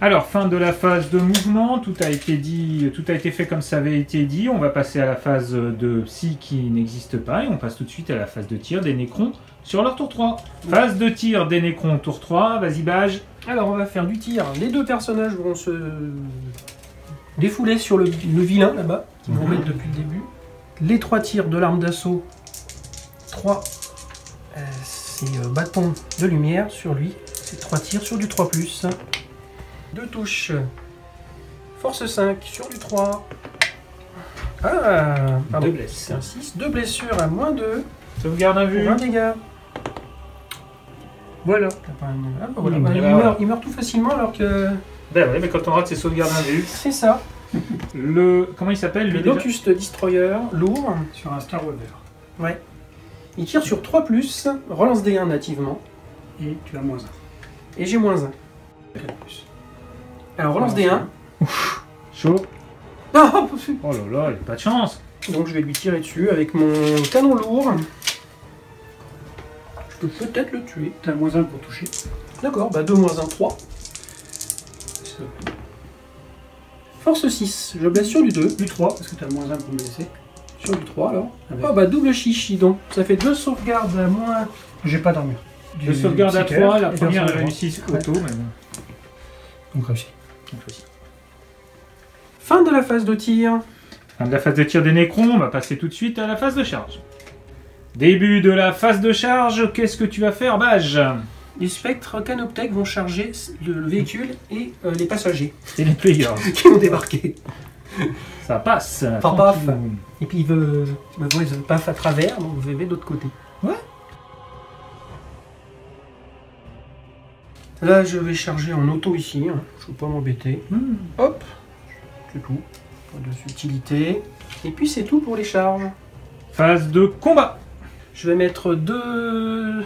Alors, fin de la phase de mouvement, tout a été dit, tout a été fait comme ça avait été dit. On va passer à la phase de psy qui n'existe pas et on passe tout de suite à la phase de tir des Nécrons sur leur tour 3. Phase de tir des Nécrons tour 3, vas-y Bage. Alors on va faire du tir. Les deux personnages vont se défouler sur le vilain là-bas, qui m'embête depuis le début. Les 3 tirs de l'arme d'assaut. 3, c'est bâton de lumière sur lui. C'est 3 tirs sur du 3+. 2 touches. Force 5 sur du 3. Ah, pardon. 2 blesses. C'est un 6. 2 blessures à -2. Sauvegarde à vue. Pour 1 dégât. Voilà. Ah, bah voilà. Il meurt tout facilement alors que... Ben ouais, mais quand on rate ses sauvegardes à vue. C'est ça. Comment il s'appelle Le lui déjà Locust Destroyer, lourd. Sur un Star Weaver. Ouais. Il tire sur 3+, relance D1 nativement. Et tu as -1. Et j'ai -1. 4+. Alors relance D1. Chaud. Non. Oh là là, il n'y a pas de chance. Donc je vais lui tirer dessus avec mon canon lourd. Je peux peut-être le tuer. Tu as -1 pour toucher. D'accord, bah 2 -1, 3. Force 6, je blesse sur du 2. Du 3, parce que tu as -1 pour me laisser. Sur du 3 alors. Avec- Oh bah double chichi donc. Ça fait 2 sauvegardes à moins. J'ai pas d'armure. Je sauvegarde à 3, la première est réussie Ouais. auto. Mais bon. Donc réussi. Fin de la phase de tir. Fin de la phase de tir des Nécrons, on va passer tout de suite à la phase de charge. Début de la phase de charge, qu'est-ce que tu vas faire, Bage? Les spectres Canoptech vont charger le véhicule et les passagers C'est les players. qui vont débarquer. Ça passe. Paf, tranquille. paf. Et puis ils veulent paf à travers, donc vous avez de l'autre côté. Ouais. Là je vais charger en auto ici, hein. Je ne veux pas m'embêter. Hop, c'est tout. Pas de subtilité. Et puis c'est tout pour les charges. Phase de combat. Je vais mettre deux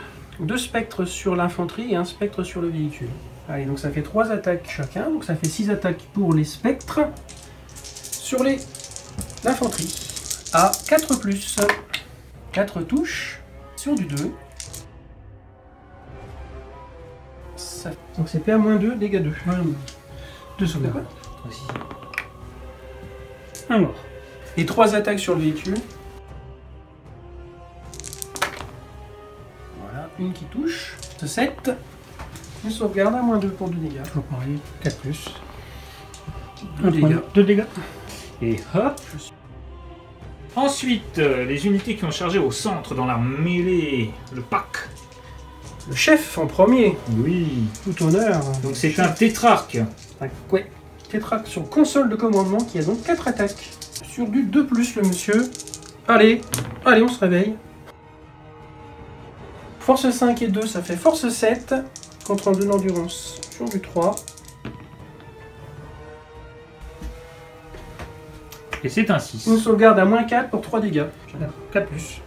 spectres sur l'infanterie et un spectre sur le véhicule. Allez, donc ça fait 3 attaques chacun, donc ça fait 6 attaques pour les spectres. Sur l'infanterie, à 4+, 4 touches, sur du 2. Ça... Donc c'est PA-2, dégâts 2. Ouais, 2 sauvegardes. D'accord. Un mort. Et 3 attaques sur le véhicule. Voilà, une qui touche. 7. Une sauvegarde à -2 pour 2 dégâts. Toujours pareil. 4+. 2 dégâts. 2 dégâts. Et hop. Ensuite, les unités qui ont chargé au centre dans la mêlée, le pack. Le chef en premier. Oui. Tout honneur. Donc c'est un tétrarque. Ouais. Tétraque sur console de commandement qui a donc 4 attaques. Sur du 2+, le monsieur. Allez, allez, on se réveille. Force 5 et 2, ça fait force 7. Contre un 2 d'endurance sur du 3. Et c'est un 6. Une sauvegarde à -4 pour 3 dégâts. 4+.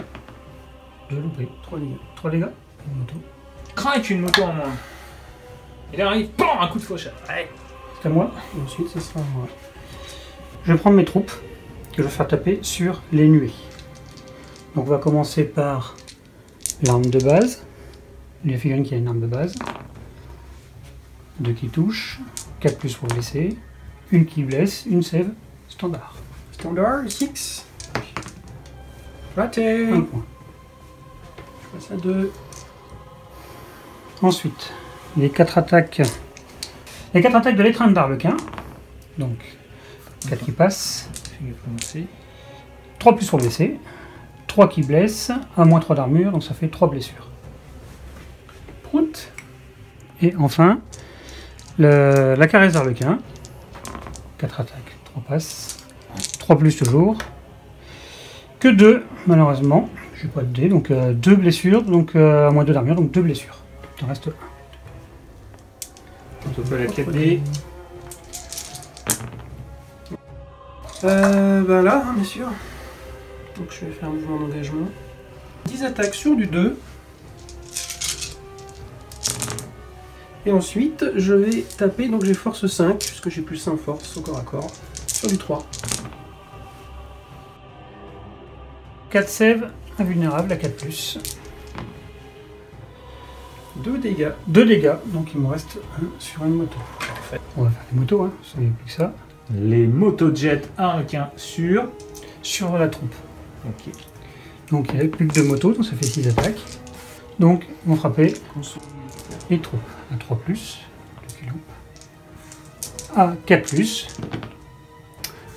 Je l'ai loupé. 3 dégâts. 3 dégâts. Une moto. Craque une moto en moins. Il arrive, PAM, un coup de fauchard. Allez. C'est à moi. Et ensuite, ce sera à moi. Je vais prendre mes troupes que je vais faire taper sur les nuées. Donc on va commencer par l'arme de base. La figurine qui a une arme de base. 2 qui touchent. 4+ pour blesser. Une qui blesse. Une save. Standard. Standard, 6. Raté. 1 point. Je passe à 2. Ensuite, les 4 attaques. Les 4 attaques de l'étreinte d'Arlequin. Donc, 4 qui passent. 3+ pour blesser. 3 qui blessent. À -3 d'armure, donc ça fait 3 blessures. Prout. Et enfin, la caresse d'Arlequin. 4 attaques, 3 passes. 3+ toujours. Que 2, malheureusement. J'ai pas de dé, donc 2 blessures, donc à -2 d'armure, donc 2 blessures. Il en reste 1. On peut la 4D. Ben là, hein, bien sûr. Donc je vais faire un mouvement d'engagement. 10 attaques sur du 2. Et ensuite, je vais taper, donc j'ai force 5, puisque j'ai plus 1 force au corps à corps, sur du 3. 4 save, invulnérable à 4+. 2 dégâts. 2 dégâts, donc il me reste 1 sur une moto. Parfait. On va faire les motos, hein, c'est plus que ça. Les motojets harlequins Sur la troupe. Ok. Donc il n'y a plus que 2 motos, donc ça fait 6 attaques. Donc ils vont frapper les troupes. À 3+, 2 kilos. À 4+,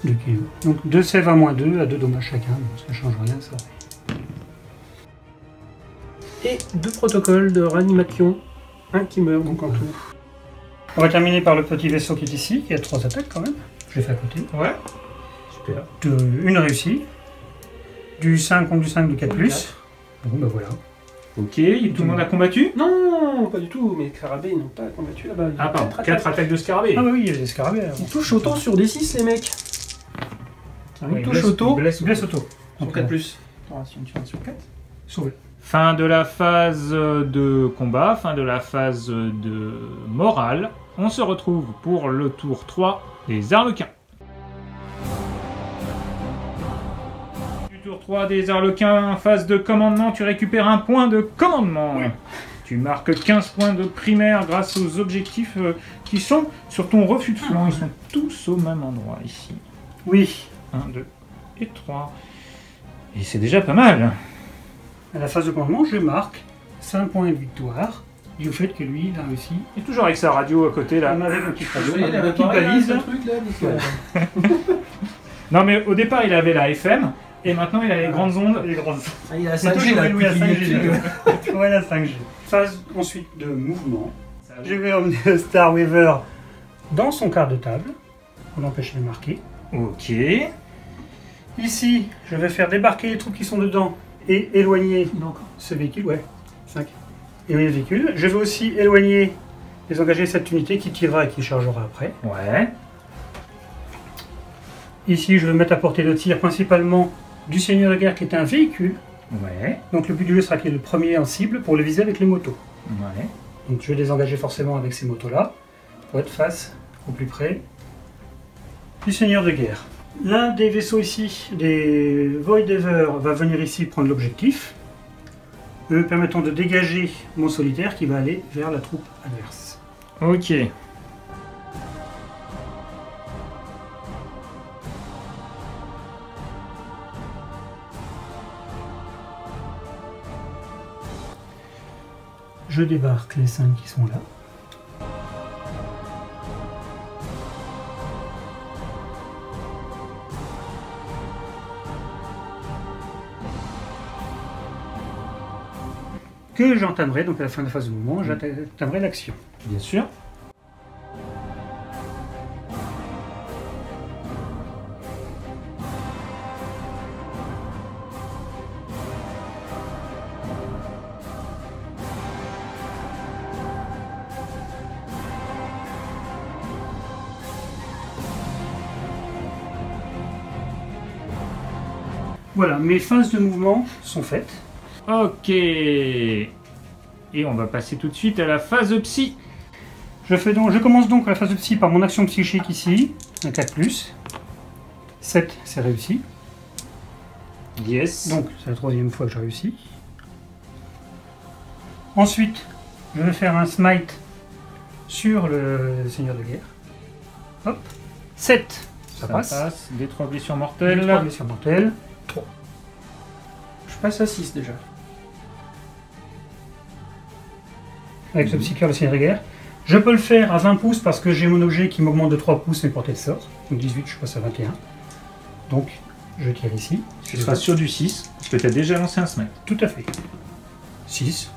2 kilos. Donc 2 sèves à -2, à 2 dommages chacun, donc ça ne change rien ça. Et 2 protocoles de réanimation. Un qui meurt, donc en tout. On va terminer par le petit vaisseau qui est ici, qui a 3 attaques quand même. Je l'ai fait à côté. Ouais. Super. Une réussie. Du 5 contre du 5, du 4+. Bon bah voilà. Ok, tout le monde a combattu? Non, pas du tout, mais Scarabée n'ont pas combattu là-bas. Ah pardon, 4 attaques de scarabée. Ah bah oui, il y a des scarabées. alors. Ils touchent auto sur des 6 les mecs. Ouais, Ils touchent auto. Blesse auto. Sur Donc, 4+. si on tire sur 4, sauvé. Fin de la phase de combat, fin de la phase de morale. On se retrouve pour le tour 3 des Harlequins. Du tour 3 des Harlequins, phase de commandement, tu récupères un point de commandement. Oui. Tu marques 15 points de primaire grâce aux objectifs qui sont sur ton refus de flanc. Ils sont tous au même endroit ici. Oui. 1, 2 et 3. Et c'est déjà pas mal. À la phase de commandement, je marque 5 points de victoire du fait que lui, il a réussi. Et toujours avec sa radio à côté là. On avait une petite radio, Vous voyez, on la avait une petite balise. truc là, Non mais au départ il avait la FM et maintenant il a les grandes ondes. Les grandes. Ah, il a C'est 5G là, toujours la depuis 5G. Ouais, la 5G. Phase ensuite de mouvement. Je vais emmener Star Weaver dans son quart de table pour l'empêcher de marquer. Ok. Ici, je vais faire débarquer les troupes qui sont dedans et éloigner Donc, ce véhicule. Ouais, 5. Éloigner le véhicule. Je vais aussi éloigner, désengager cette unité qui tirera et qui chargera après. Ouais. Ici, je vais mettre à portée de tir principalement du Seigneur de guerre qui est un véhicule. Ouais. Donc le but du jeu sera qu'il est le premier en cible pour le viser avec les motos. Ouais. Donc je vais désengager forcément avec ces motos-là pour être face au plus près du Seigneur de guerre. L'un des vaisseaux ici, des Voidever, va venir ici prendre l'objectif, me permettant de dégager mon solitaire qui va aller vers la troupe adverse. Ok. Je débarque les 5 qui sont là. Que j'entamerai, donc à la fin de la phase de mouvement, j'entamerai l'action. Bien sûr. Voilà, mes phases de mouvement sont faites. Ok. Et on va passer tout de suite à la phase psy. Je commence donc la phase de psy par mon action psychique ici, un 4+. 7, c'est réussi. Yes. Donc, c'est la 3e fois que je réussis. Ensuite, je vais faire un smite sur le Seigneur de guerre. Hop. 7, ça passe. Des 3 blessures 3 mortelles. blessures mortelles. je passe à 6 déjà. Avec ce psycheur le Seigneur de guerre. Je peux le faire à 20 pouces parce que j'ai mon objet qui m'augmente de 3 pouces mes portées de sort. Donc 18, je passe à 21. Donc, je tire ici. Tu seras sur du 6, parce que tu as déjà lancé un smite. Tout à fait. 6.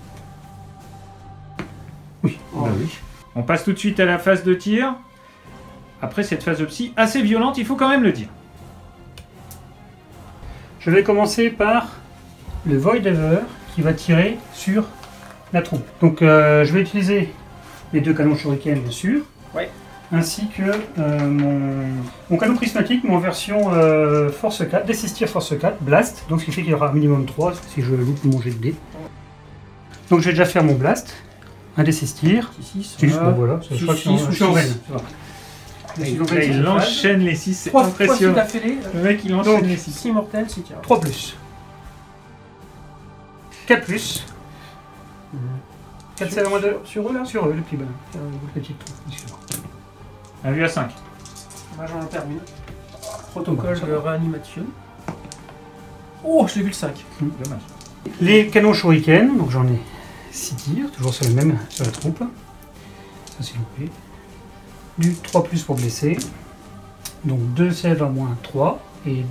Oui. Bah oui. On passe tout de suite à la phase de tir. Après cette phase de psy, assez violente, il faut quand même le dire. Je vais commencer par le Voidever qui va tirer sur la troupe. Donc je vais utiliser les 2 canons shuriken bien sûr, Ouais. ainsi que mon canon prismatique, mais en version Force 4, D6 Force 4, Blast, donc ce qui fait qu'il y aura un minimum 3 si je loupe mon jet de dés. Donc je vais déjà faire mon Blast, un D6 tir. 6, Bon, voilà, je crois que je suis en veine. Il enchaîne les 6, c'est 3 impressionnant. d'affilée. Le mec il enchaîne Donc, les 6. 6 mortels, 6 tirs. 3 plus. 4 plus. 4 c'est à moins 2. Sur eux là. Sur eux, le petit bonhomme. Le petit trou. Excuse-moi. 1 vue à 5. Moi j'en perds une. Protocole de réanimation. Oh, je l'ai vu le 5. Dommage. Les canons shuriken, donc j'en ai 6 tirs, toujours sur le même, sur la troupe. Ça c'est loupé. Du 3+ pour blesser. Donc 2 sèves à moins 3 et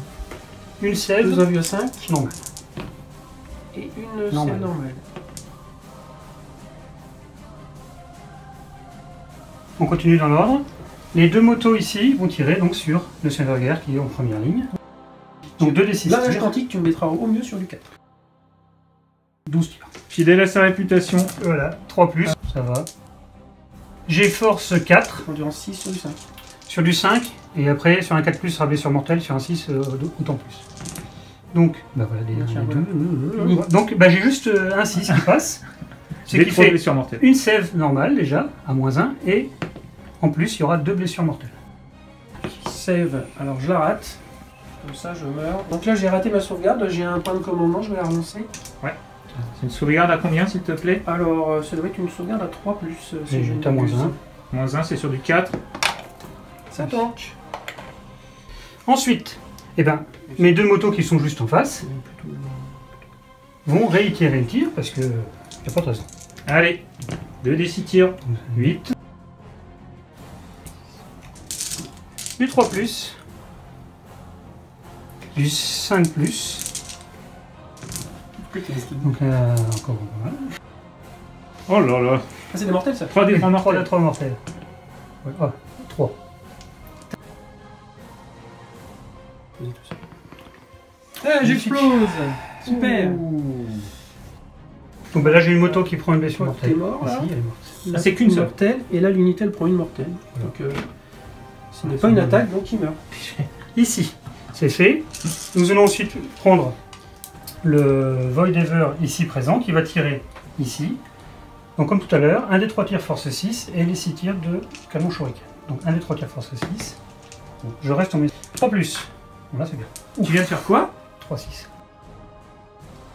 une sève 2 vue à 5. normale. Et une Normal. c'est normale. On continue dans l'ordre. Les 2 motos ici vont tirer donc sur le seigneur de guerre qui est en première ligne. Donc 2d6 Là, je tirs, quantique, tu me mettras au mieux sur du 4. 12 tirs. Fidèle à sa réputation. Voilà, 3+, ça va. J'ai force 4 Endurance 6 sur du 5. sur du 5, et après sur un 4+, sera blessure mortelle, sur un 6, autant plus. Donc, bah voilà, les Tiens, deux. Donc, bah, j'ai juste un 6 qui passe. Ce Des qui 3 fait blessures mortelles. une sève normale déjà, à -1, et en plus, il y aura 2 blessures mortelles. Save, alors je la rate. Comme ça, je meurs. Donc là, j'ai raté ma sauvegarde. J'ai un point de commandement, je vais la relancer. C'est une sauvegarde à combien, s'il te plaît? Alors, ça doit être une sauvegarde à 3+. Et je ne t'as m'abuse. -1. -1, c'est sur du 4. Ça tank. Ensuite, eh ben, mes 2 motos qui sont juste en face vont réitérer le tir, parce que y a pas de raison. Allez, 2d6 tirs. 8. Du 3+. Du 5+. Donc encore pas mal. Oh là là. Ah, c'est des mortels, ça. 3 d 3 3 mortels. de 3 mortels. Ouais, ah, 3. Ah, j'explose. Super. Donc bah là j'ai une moto qui prend une blessure Toi, mortelle. t'es mort, là. Ici, elle est morte. Là, c'est qu'une seule. mortelle, et là, l'unité, elle prend une mortelle. Donc, ce n'est pas une attaque, donc il meurt. Ici, c'est fait. Nous allons ensuite prendre le Voidever ici présent qui va tirer ici. Donc comme tout à l'heure, un des 3 tirs force 6 et les 6 tirs de canon shuriken. Donc un des 3 tirs force 6. Donc, je reste en mes 3+. Bon, là c'est bien. Tu viens de faire quoi? 3-6.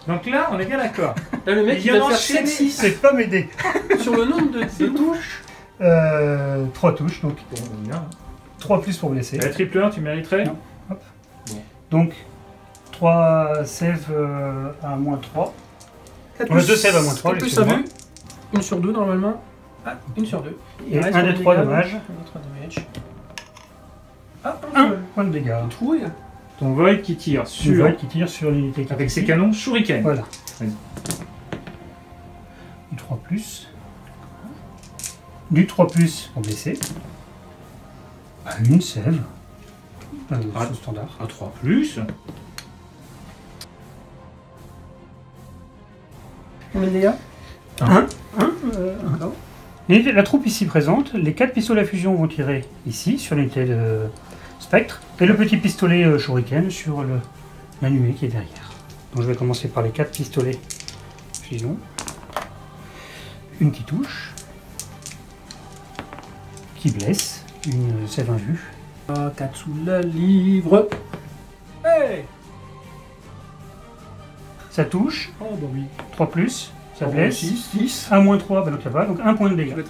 Donc là, on est bien d'accord. Là, le mec, Il il vient va faire d'enchaîner. 7-6 C'est pas m'aider. sur le nombre de touches. 3 touches, donc Bon, on est bien. 3+ pour blesser. La triple 1, tu mériterais? Non. Donc 3 sèves à -3. 2 sèves à -3, plus à excusez-moi. vue. 1 sur 2 normalement. Ah, 1 sur 2. Et un des 3 dommages. 1 des 3 dommages. Ah, 1 point de dégâts. Trouille. Ton Void qui tire Sur sur... qui tire sur l'unité qui est Avec ici. ses canons shuriken. Voilà. Vas-y. Du 3+. Du 3+ pour blesser. Une sève. Ah. Sous standard. À 3+. Combien de dégâts? D'accord. Et la troupe ici présente, les 4 pistolets à fusion vont tirer ici sur l'unité de spectre et le petit pistolet shuriken sur l'allumé qui est derrière. Donc je vais commencer par les 4 pistolets fusion. Une qui touche, qui blesse, une sève invue. Ah, 4 sous la livre. Hey. Ça touche, Oh, bah oui. 3+, ça blesse, 6. à -3, bah donc ça va, donc 1 point de dégâts.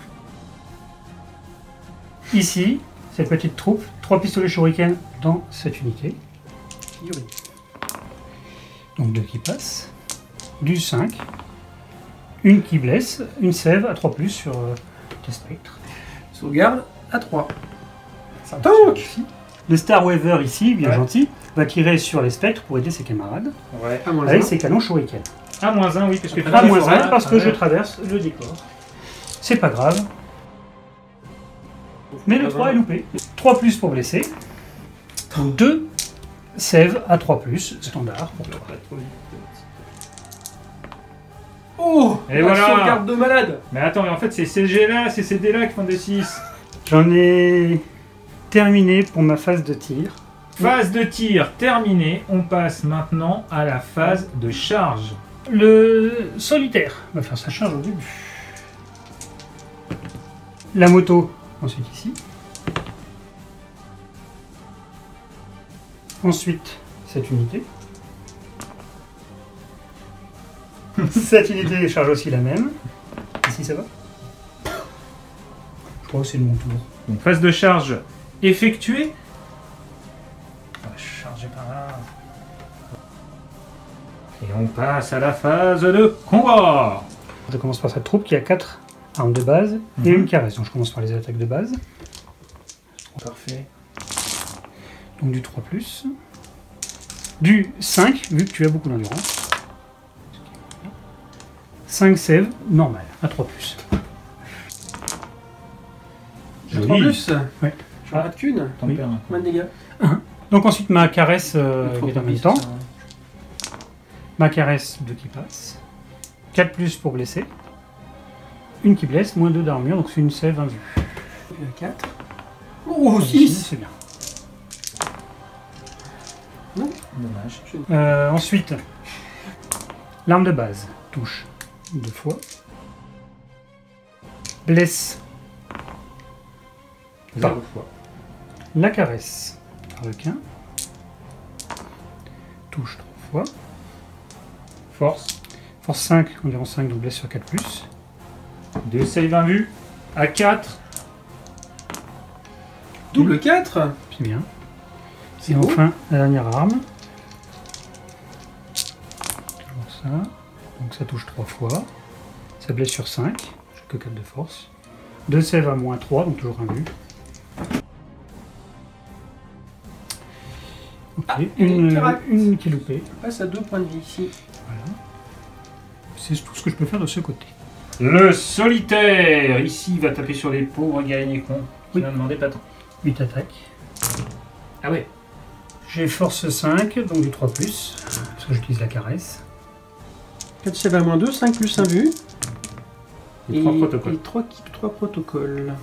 Ici, cette petite troupe, 3 pistolets shuriken dans cette unité. Donc 2 qui passent, du 5, une qui blesse, une sève à 3+ sur tes spectres. Sauvegarde à 3. Ça tank. Le Star Weaver ici, bien Ouais. gentil, va tirer sur les spectres pour aider ses camarades Ouais. À moins avec 1. ses canons shuriken. À -1, oui, parce que tu À as -1 parce que je traverse le décor. C'est pas grave. Mais le 3 est loupé. 3+ pour blesser. Donc 2 sèves à 3+, standard pour toi. Oh, Et la voilà. sauvegarde de malade. Mais attends, mais en fait, c'est ces G-là, c'est ces D-là qui font des 6. J'en ai terminé pour ma phase de tir. Phase de tir terminée, on passe maintenant à la phase de charge. Le solitaire va faire sa charge au début. La moto, ensuite ici. Ensuite, cette unité. Cette unité charge aussi la même. Ici, ça va? Je crois que c'est de mon tour. Donc phase de charge effectuée. On va charger par là. Et on passe à la phase de combat. Je commence par cette troupe qui a 4 armes de base et une caresse. Donc je commence par les attaques de base. Parfait. Donc du 3+. Du 5, vu que tu as beaucoup d'endurance. 5 save, normal, à 3+. J'ai 3 plus. Ouais. Je rate qu'une. T'en Oui. perds un. Combien de dégâts? Donc ensuite ma caresse Trois est en plus, même temps. ça. Ma caresse 2 qui passe. 4+ pour blesser. Une qui blesse, moins 2 d'armure, donc c'est une save invue. 4. Oh, 6. C'est bien. Dommage. Ensuite, l'arme de base touche 2 fois. Blesse 0 fois. la caresse. Requin. Touche 3 fois. Force. Force 5, environ 5, donc blesse sur 4+. 2 save invus. À 4. Double 4. C'est bien. C'est Et bon. enfin, la dernière arme. Toujours ça. Donc ça touche 3 fois. Ça blesse sur 5. J'ai que 4 de force. 2 save à moins 3, donc toujours un but. Ok, Ah, une qui qui est loupée. Passe à 2 points de vie ici. Voilà. C'est tout ce que je peux faire de ce côté. Le solitaire. Ici, il va taper sur les pauvres guerriers cons. Qui Oui. n'en demandaient pas tant. 8 attaques. Ah ouais. J'ai force 5, donc du 3+, parce que j'utilise la caresse. 4 save à moins 2, 5 plus 1 vue. Et 3 protocoles. Et 3 protocoles.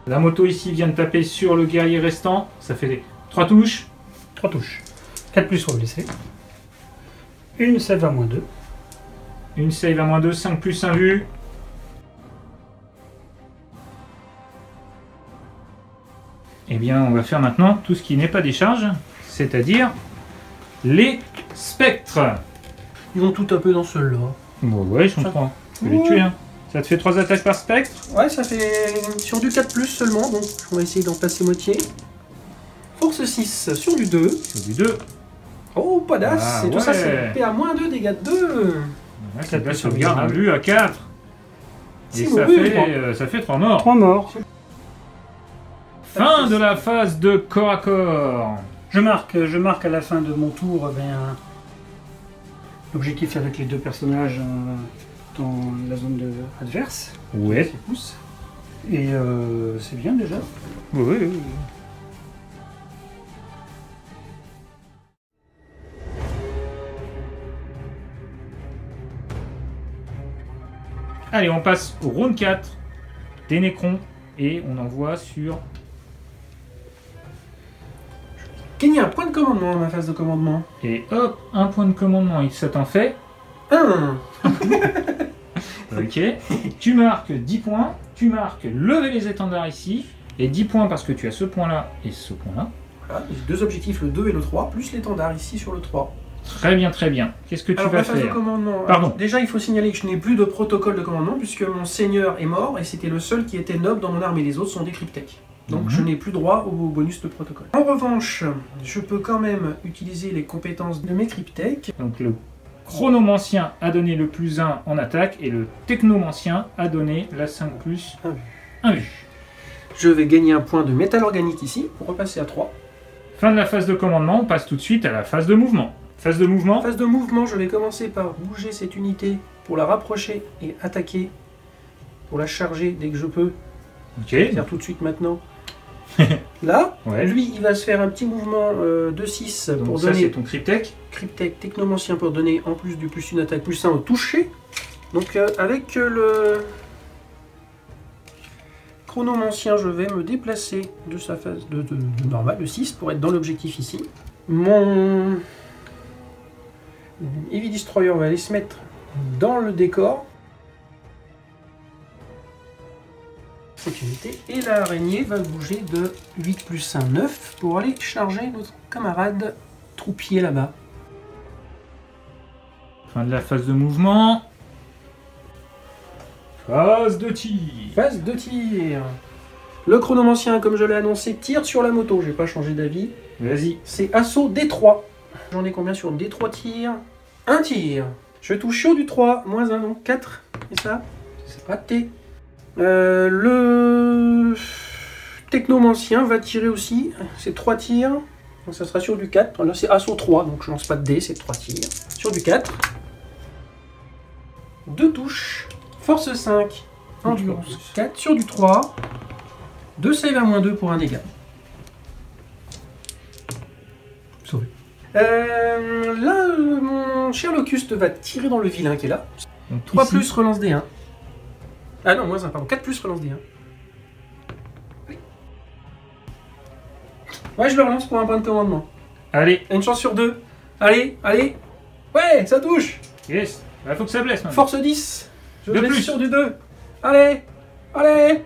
La moto ici vient de taper sur le guerrier restant. Ça fait 3 touches. 3 touches. 4+ pour blesser. Une save à moins 2. Une save à moins 2, 5 plus 1 vue. Eh bien, on va faire maintenant tout ce qui n'est pas des charges, c'est-à-dire les spectres. Ils vont tout un peu dans celui-là. Bon, ouais, ils sont 3. Je vais les tuer. Hein. Ça te fait 3 attaques par spectre. Ouais, ça fait sur du 4 plus seulement, donc on va essayer d'en passer moitié. Force 6 sur du 2. Sur du 2. Oh, pas d'as. Ah, Et tout ça, ouais. c'est PA moins 2, dégâts de 2. Ouais, la sauvegarde a vu à 4. Et C'est ça mauvais, fait 3 morts. 3 morts. Fin de la phase de corps à corps. Je marque à la fin de mon tour l'objectif avec les 2 personnages dans la zone adverse. Ouais. Ses pouces. Et c'est bien déjà. Oui. Allez, on passe au round 4 des Nécrons et on envoie sur... Gagner un point de commandement dans ma phase de commandement. Et hop, un point de commandement, et ça t'en fait. 1. Ok. Tu marques 10 points, tu marques lever les étendards ici, et 10 points parce que tu as ce point-là et ce point-là. Voilà, j'ai 2 objectifs, le 2 et le 3, plus l'étendard ici sur le 3. Très bien, très bien. Qu'est-ce que tu Alors, vas la phase de faire? commandement. Pardon. Alors, déjà, il faut signaler que je n'ai plus de protocole de commandement puisque mon seigneur est mort et c'était le seul qui était noble dans mon armée. Les autres sont des cryptèques. Donc, Mhm. je n'ai plus droit au bonus de protocole. En revanche, je peux quand même utiliser les compétences de mes cryptèques. Donc le chronomancien a donné le plus 1 en attaque et le technomancien a donné la 5 plus Un vu. 1 vu. Je vais gagner un point de métal organique ici pour repasser à 3. Fin de la phase de commandement, on passe tout de suite à la phase de mouvement. Phase de mouvement, En phase de mouvement, je vais commencer par bouger cette unité pour la rapprocher et attaquer. Pour la charger dès que je peux. ok. Faire tout de suite maintenant. Là, Ouais. lui, il va se faire un petit mouvement de 6 Donc pour ça donner c'est ton cryptèque. cryptèque technomancien pour donner en plus du plus une attaque plus 1 au toucher. Donc avec le chronomancien, je vais me déplacer de sa phase de normal, de 6, pour être dans l'objectif ici. Mon Heavy Destroyer va aller se mettre dans le décor. Cette unité. Et l'araignée va bouger de 8 plus 1, 9 pour aller charger notre camarade troupier là-bas. Fin de la phase de mouvement. Phase de tir. Phase de tir. Le chronomancien, comme je l'ai annoncé, tire sur la moto. J'ai pas changé d'avis. Vas-y. C'est assaut D3. J'en ai combien sur D3 tirs? Un tir. Je touche sur du 3, moins 1, donc 4. Et ça, c'est raté. Le technomancien va tirer aussi. C'est 3 tirs. Donc ça sera sur du 4. Là, c'est assaut 3, donc je lance pas de dés, c'est 3 tirs. Sur du 4. 2 touches. Force 5. Endurance 4 sur du 3. 2 save à moins 2 pour un dégât. Sauvé. Là, mon cher Locuste va tirer dans le vilain qui est là. Donc, 3 ici. plus relance D1. Ah non, moins 1, pardon. 4 plus relance D1. Oui. Ouais, je le relance pour un point de commandement. Allez. Une chance sur 2. Allez, allez. Ouais, ça touche. Yes. Il faut que ça blesse maintenant. Force 10. Je De blesse plus. sur du 2. Allez, allez.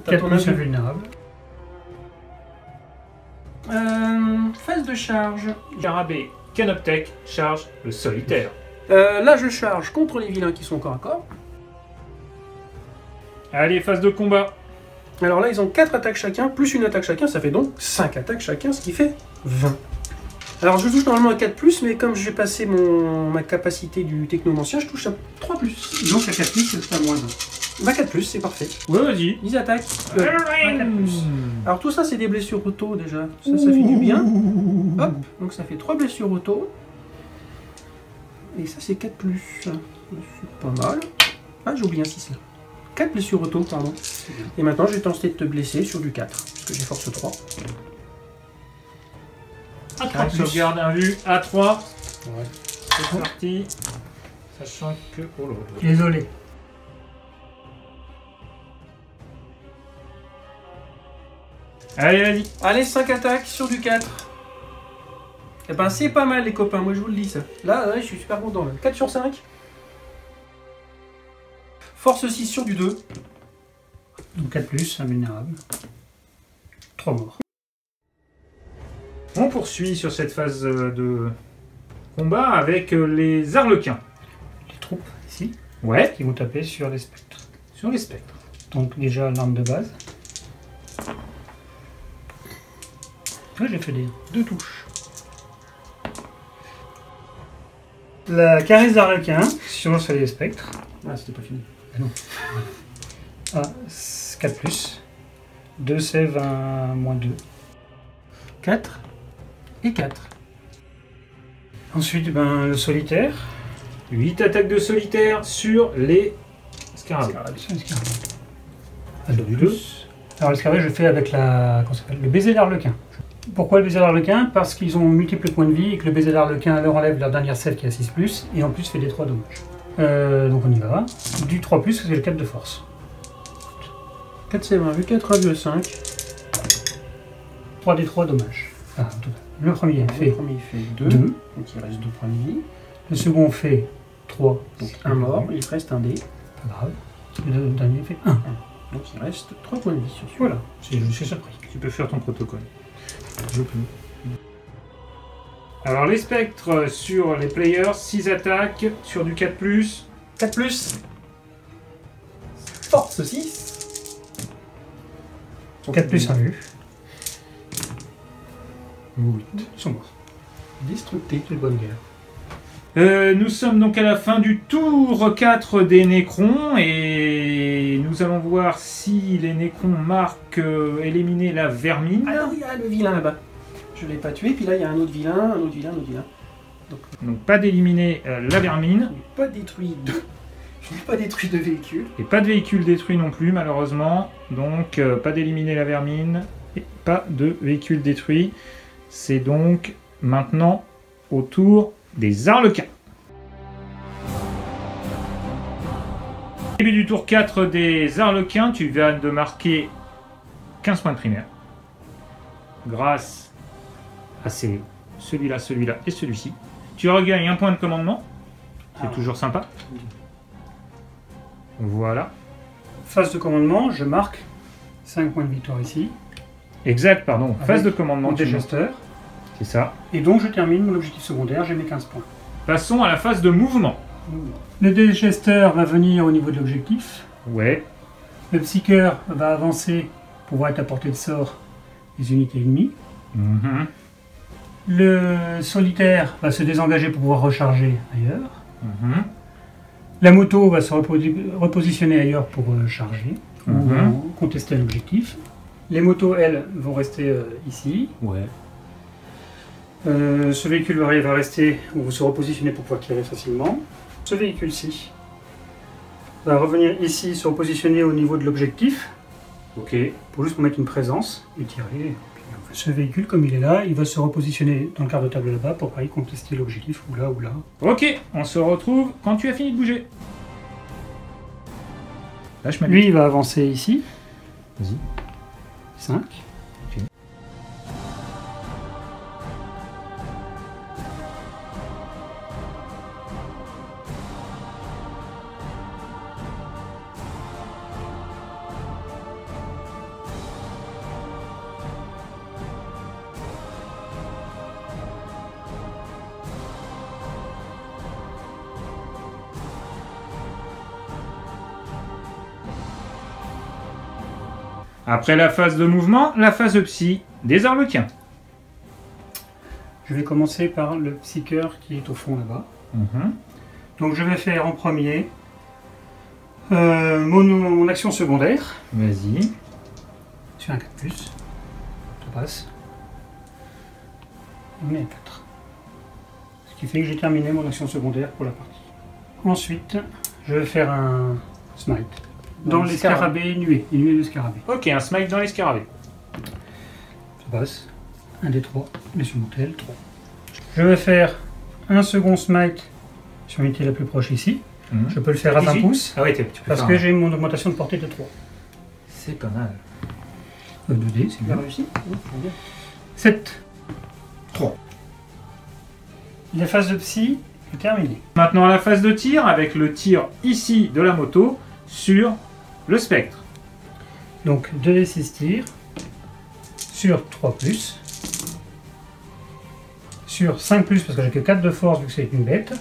4 plus invulnérable. Phase de charge. Garabé, Canoptech, charge le solitaire. Là, je charge contre les vilains qui sont corps à corps. Allez, phase de combat. Alors là, ils ont 4 attaques chacun, plus une attaque chacun, ça fait donc 5 attaques chacun, ce qui fait 20. Alors je touche normalement à 4+, mais comme j'ai passé ma capacité du technomancien, je touche à 3+. Donc à 4 plus, ce sera moins 1. Bah 4+, c'est parfait. Ouais, vas-y. Ils attaquent. Mmh. Alors tout ça, c'est des blessures auto déjà. Ça fait du bien. Hop, donc ça fait 3 blessures auto. Et ça, c'est 4+. C'est pas mal. Ah, j'ai oublié un 6 là. 4 blessures auto, pardon. Et maintenant, je vais tenter de te blesser sur du 4, parce que j'ai force 3. À 3 Carré plus. sauvegarde invue à 3. Ouais. C'est parti. Sachant que. Oh là là. Désolé. Allez, vas-y. Allez, 5 attaques sur du 4. Eh ben, c'est pas mal, les copains, moi je vous le dis ça. Là, ouais, je suis super content. Là. 4 sur 5. Force 6 sur du 2. Donc 4 plus, invulnérable. 3 morts. On poursuit sur cette phase de combat avec les Arlequins. Les troupes, ici, Ouais. qui vont taper sur les spectres. Sur les spectres. Donc déjà l'arme de base. Là, j'ai fait les 2 touches. La caresse d'Arlequin sur les spectres. Ah, c'était pas fini. Ah, 4 plus. 2 save à moins 2. 4 et 4. Ensuite, ben, le solitaire. 8 attaques de solitaire sur les scarabées. Alors, du 2. Alors, le scarabée, je fais avec comment ça s'appelle, le baiser d'Arlequin. Pourquoi le baiser d'Arlequin? Parce qu'ils ont multiples points de vie et que le baiser d'Arlequin leur enlève leur dernière save qui est à 6+, et en plus fait des 3 dommages. Donc on y va. Du 3+, c'est le 4 de force. 4 c'est 20, vu 4 à 2, 5. 3 des 3 dommages. Ah, en total. Le premier Le fait premier il fait 2. 2. Donc il reste 2 points de vie. Le second fait 3. Donc un mort, il reste un dé. Pas grave. Le dernier fait 1. Donc il reste 3 points de vie sur celui-là. Voilà, c'est ça le prix. Tu peux faire ton protocole. Je peux. Alors les spectres sur les players, 6 attaques sur du 4+. 4 plus. Force 6. 4 plus 1 vue. 8. Ils sont morts. Destructé. C'est une bonne guerre. Nous sommes donc à la fin du tour 4 des Nécrons et nous allons voir si les Nécrons marquent éliminer la vermine. Ah non, il y a le vilain là-bas. Je l'ai pas tué, puis là il y a un autre vilain, un autre vilain, un autre vilain. Donc pas d'éliminer la vermine Je n'ai pas détruit de... Je n'ai pas détruit de véhicule. et pas de véhicule détruit non plus malheureusement. Donc pas d'éliminer la vermine et pas de véhicule détruit. C'est donc maintenant au tour des Arlequins. Début du tour 4 des Arlequins, tu viens de marquer 15 points de primaire. Grâce à celui-là, celui-là et celui-ci. Tu regagnes un point de commandement. C'est toujours sympa. Voilà. Phase de commandement, je marque 5 points de victoire ici. Exact, pardon. Avec Phase de commandement. Mon tu marques. dégesteur. C'est ça. Et donc je termine mon objectif secondaire, j'ai mes 15 points. Passons à la phase de mouvement. Le Digester va venir au niveau de l'objectif. Ouais. Le Psyker va avancer pour pouvoir être à portée de sort des unités ennemies. Mhm. Le Solitaire va se désengager pour pouvoir recharger ailleurs. Mhm. La moto va se repositionner ailleurs pour charger Mhm. ou contester l'objectif. Les motos, elles, vont rester ici. Ouais. Ce véhicule va rester ou se repositionner pour pouvoir tirer facilement. Ce véhicule-ci va revenir ici, se repositionner au niveau de l'objectif, Ok. pour juste pour mettre une présence et tirer. Et puis, ce véhicule, comme il est là, il va se repositionner dans le quart de table là-bas pour pareil contester l'objectif ou là ou là. Ok, on se retrouve quand tu as fini de bouger. Lâche ma Lui, il va avancer ici. Vas-y. 5. Après la phase de mouvement, la phase de psy des Arlequins. Je vais commencer par le Psyker qui est au fond là-bas. Mhm. Donc je vais faire en premier mon action secondaire. Vas-y. Sur un 4+. Ça passe. On est à 4. Ce qui fait que j'ai terminé mon action secondaire pour la partie. Ensuite, je vais faire un smite. Dans les scarabées nuées. Les nuées de scarabées. Ok, un smite dans les scarabées. Ça passe. Un des 3. Les surmontés, 3. Je vais faire un second smite sur l'unité la plus proche ici. Mhm. Je peux le faire à 20 18. pouces. Ah ouais, tu peux Parce faire que un- j'ai mon augmentation de portée de 3. C'est pas mal. 2D, c'est bien. réussi. 7. 3. La phase de psy est terminée. Maintenant la phase de tir avec le tir ici de la moto sur le spectre. Donc 2d6 tirs sur 3+, sur 5+, parce que j'ai que 4 de force vu que c'est une bête,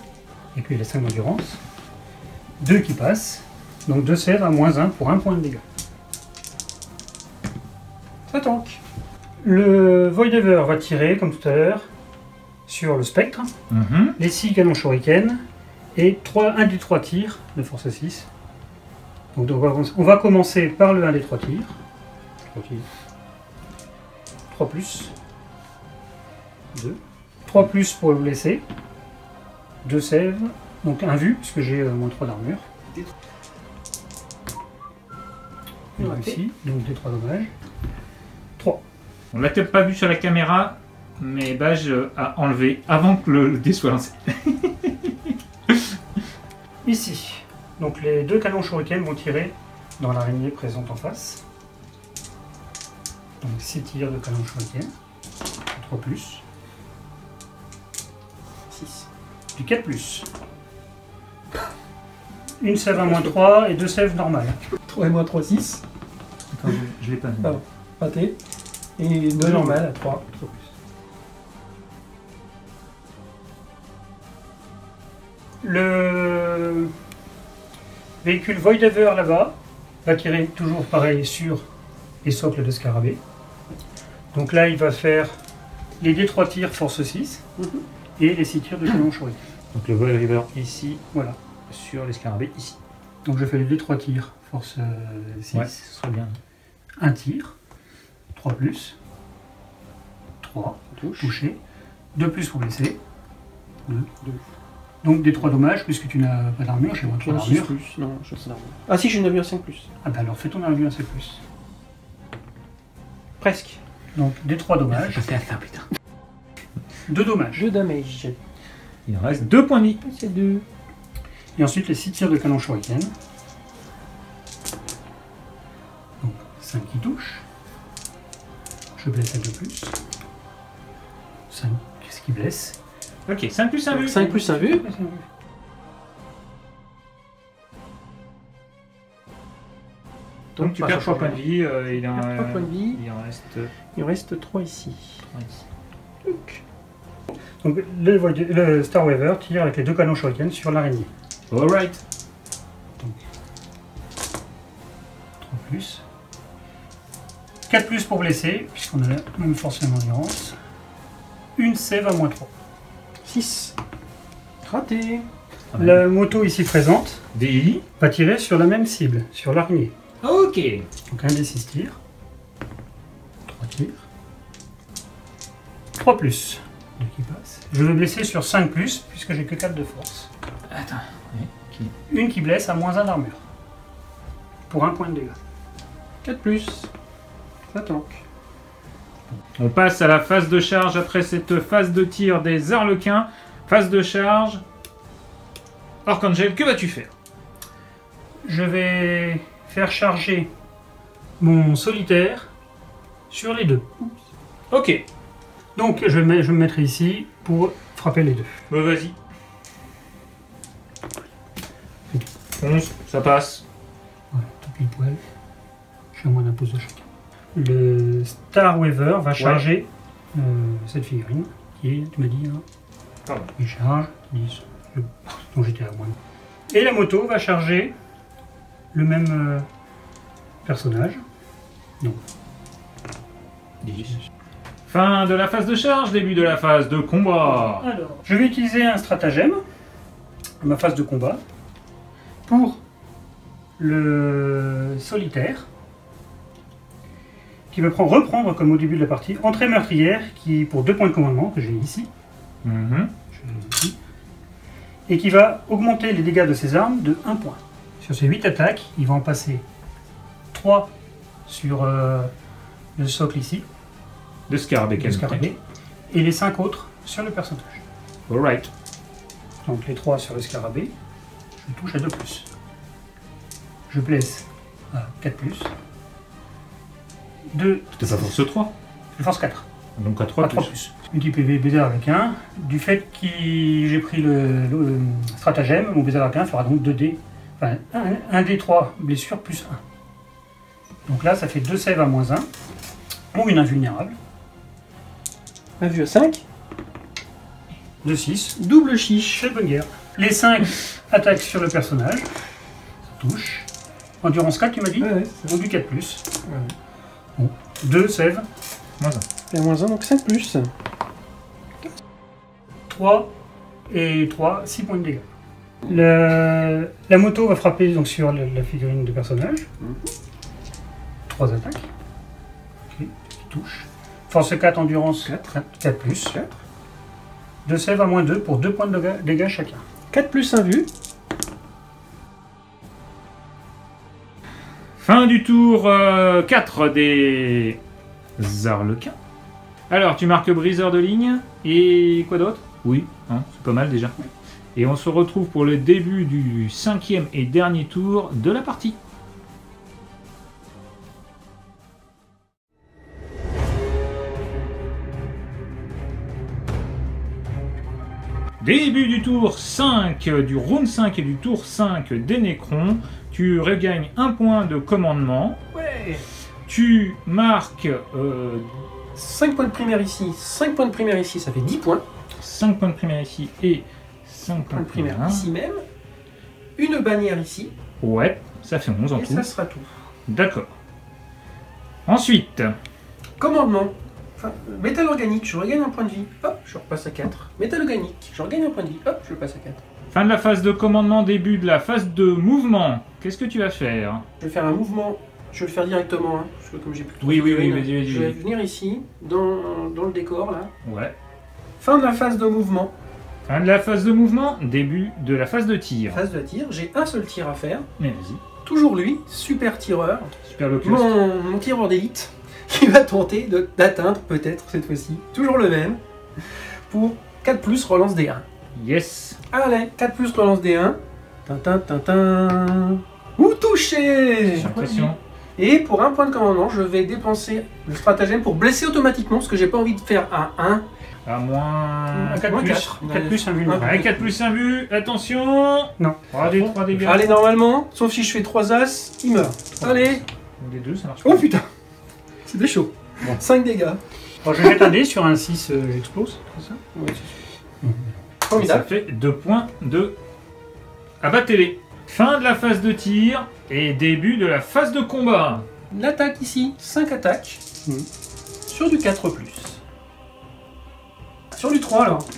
et puis il a 5 d'endurance, 2 qui passent, donc 2 sèves à -1 pour 1 point de dégâts. Ça tank. Le Voidever va tirer, comme tout à l'heure, sur le spectre, Mhm. les 6 canons shuriken, et un des 3 tirs de force 6. Donc on va commencer par le 1 des 3 tirs. 3+. 2. 3+ pour le blesser. 2 sèves. Donc un vu, puisque j'ai -3 d'armure. Et réussi, donc des 3 dommages. 3. On l'a peut-être pas vu sur la caméra, mais Bage a enlevé avant que le dé soit lancé. Ici. Donc les 2 canons shuriken vont tirer dans l'araignée présente en face. Donc 6 tirs de canons shuriken. 3+. 6. Du 4+. Une sève à -3 et 2 sèves normales. 3 et moins 3, 6. Attends, je l'ai pas vu. Pardon. Raté. Et 2 normales à 3. 3+. Le véhicule Voidever là-bas va tirer toujours pareil sur les socles de scarabée. Donc là, il va faire les D3 tirs force 6 et les 6 tirs de canon shuriken. Donc le Void River ici, Voilà. sur les scarabées ici. Donc je fais les D3 tirs force 6. Ouais, ce serait bien. Un tir. 3+. 3. Touche. Touché. 2+ pour blesser. 2. Donc des 3 dommages, puisque tu n'as pas d'armure, j'ai moins 3 6 d'armure. plus. Non, je sais d'armure. Ah si, j'ai une armure 5 plus. Ah bah alors fais ton armure C+. Presque. Donc des 3 dommages. fais à faire, putain. 2 dommages. 2 damage. Il en reste 2 points de vie. C'est 2. Et ensuite les 6 tirs de canon shuriken. Donc 5 qui touchent. Je blesse à 2+. 5 ce qui blesse. Ok, 5 plus 1 vu. 5 plus 1 vu. Donc tu perds 3 points de vie. Il en, 3 points de vie. il en reste Il en reste 3 ici. 3 ici. Donc, Donc le Star Weaver tire avec les 2 canons shuriken sur l'araignée. Alright. 3 plus. 4 plus pour blesser, puisqu'on a la même force et endurance. Une save à moins 3. 6. Raté. La moto ici présente DI. va tirer sur la même cible, sur l'araignée. Ok. Donc un des 6 tirs. 3 tirs. 3 plus. Donc il passe. Je vais blesser sur 5 plus, puisque j'ai que 4 de force. Attends. Oui. Une qui blesse à moins 1 d'armure. Pour 1 point de dégâts. 4 plus. Ça tank. On passe à la phase de charge après cette phase de tir des Arlequins. Phase de charge. Archangel, que vas-tu faire? Je vais faire charger mon solitaire sur les deux. Ok. Donc je me mettrai ici pour frapper les deux. Vas-y. 11, ça passe. Voilà, tout pile poil. Je suis à moins d'un pouce de chacun. Le Star Weaver va charger cette figurine qui est, tu m'as dit, hein, Pardon. il charge, 10, dont j'étais à moins. Et la moto va charger le même personnage. Non. 10. Fin de la phase de charge, début de la phase de combat. Alors, je vais utiliser un stratagème, ma phase de combat, pour le solitaire, qui va reprendre, comme au début de la partie, entrée meurtrière, qui pour 2 points de commandement, que j'ai ici, Mhm. et qui va augmenter les dégâts de ses armes de 1 point. Sur ces 8 attaques, il va en passer 3 sur le socle ici, De scarabée, le scarabée, et les 5 autres sur le personnage. Alright. Donc les 3 sur le scarabée, je touche à 2 plus. Je blesse à 4 plus. 2, C'était pas force 3. je force 4. Donc à 3 3 plus. Multi PV baiser avec 1. Du fait que j'ai pris le stratagème, mon baiser avec 1 fera donc 2D. Enfin, 1 D3 blessure plus 1. Donc là, ça fait 2 save à moins 1. Ou une invulnérable. Un vue à 5. 2, 6. Double chiche. Chez bonne guerre. Les 5 attaquent sur le personnage. Ça touche. Endurance 4, tu m'as dit. Ouais, Donc du 4 plus. Ouais. Bon. 2 save. Moins 1. Et à moins 1, donc 5 plus. 3 et 3, 6 points de dégâts. La moto va frapper donc sur la figurine de personnage. 3 attaques. Ok, qui touche. Force 4, endurance 4 plus. 4. 2 save à moins 2 pour 2 points de dégâts chacun. 4 plus 1 vue. Fin du tour 4 des Arlequins. Alors, tu marques briseur de ligne. Et quoi d'autre? Oui, hein, c'est pas mal déjà. Et on se retrouve pour le début du 5e et dernier tour de la partie. Début du tour 5, du round 5 et du tour 5 des Nécrons. Tu regagnes un point de commandement. Ouais. Tu marques 5 points de primaire ici, 5 points de primaire ici, ça fait 10 points. 5 points de primaire ici et 5 points de primaire ici même. Une bannière ici. Ouais, ça fait 11 en Et tout. ça sera tout. D'accord. Ensuite, Commandement. Enfin, métal organique, je regagne un point de vie. Hop, je repasse à 4. Métal organique, je regagne un point de vie. Hop, je passe à 4. fin de la phase de commandement, début de la phase de mouvement. Qu'est-ce que tu vas faire? Je vais faire un mouvement. Je vais le faire directement, hein, parce que comme j'ai plus trop Oui, de oui, figurines, vas-y. je vais venir ici, dans le décor, là. Ouais. Fin de la phase de mouvement. Fin de la phase de mouvement, début de la phase de tir. Phase de tir. J'ai un seul tir à faire. Mais vas-y. Toujours lui, super tireur. Super locus. Mon tireur d'élite, qui va tenter d'atteindre, peut-être, cette fois-ci, toujours le même, pour 4 plus relance D1. Yes. Allez, 4 plus relance D1. Tintin, tintin. Ou touché. J'ai l'impression. Et pour un point de commandement, je vais dépenser le stratagème pour blesser automatiquement, parce que j'ai pas envie de faire un 1. À moins... À 4 moins plus. 4. 4 plus, un vu. Ouais, 4 plus 1 but, attention. Non. 3 dégâts. Allez, normalement, sauf si je fais 3 as, il meurt. Allez. Les deux, ça marche Oh pas. putain. C'était chaud. Bon. 5 dégâts. Alors, je jette un dé sur un 6, j'explose. C'est ça Ouais, Ça formidable. fait 2 points de Abattez-les. Fin de la phase de tir et début de la phase de combat. L'attaque ici, 5 attaques. Sur du 4+. Sur du 3 alors.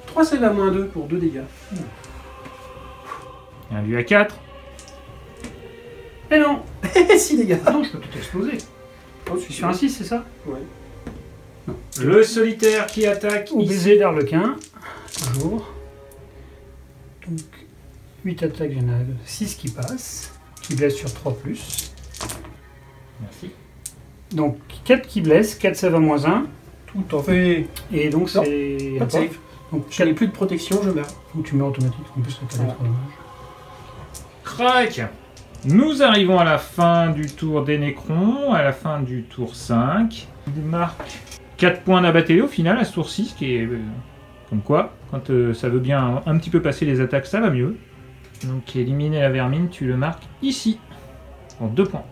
3 save à -2 pour 2 dégâts. Un lui à 4. Eh non 6 dégâts. Ah non, je peux tout exploser. Oh, Je suis sur un 6, c'est ça? Ouais. Le solitaire qui attaque Au ici. baiser d'Arlequin, toujours. Donc, 8 attaques, il y en a 6 qui passent, qui blessent sur 3+. Merci. Donc, 4 qui blessent, 4 save à -1. Tout en fait. Et donc, Non, c'est... Pas de save. Donc, Je n'ai plus de protection, je meurs. donc, tu meurs automatique, en plus, ça peut être dommage. Crac. Nous arrivons à la fin du tour des Nécrons, à la fin du tour 5. Il marque 4 points d'abatté au final à ce tour 6, qui est comme quoi, quand ça veut bien un petit peu passer les attaques, ça va mieux. Donc éliminer la vermine, tu le marques ici, en 2 points.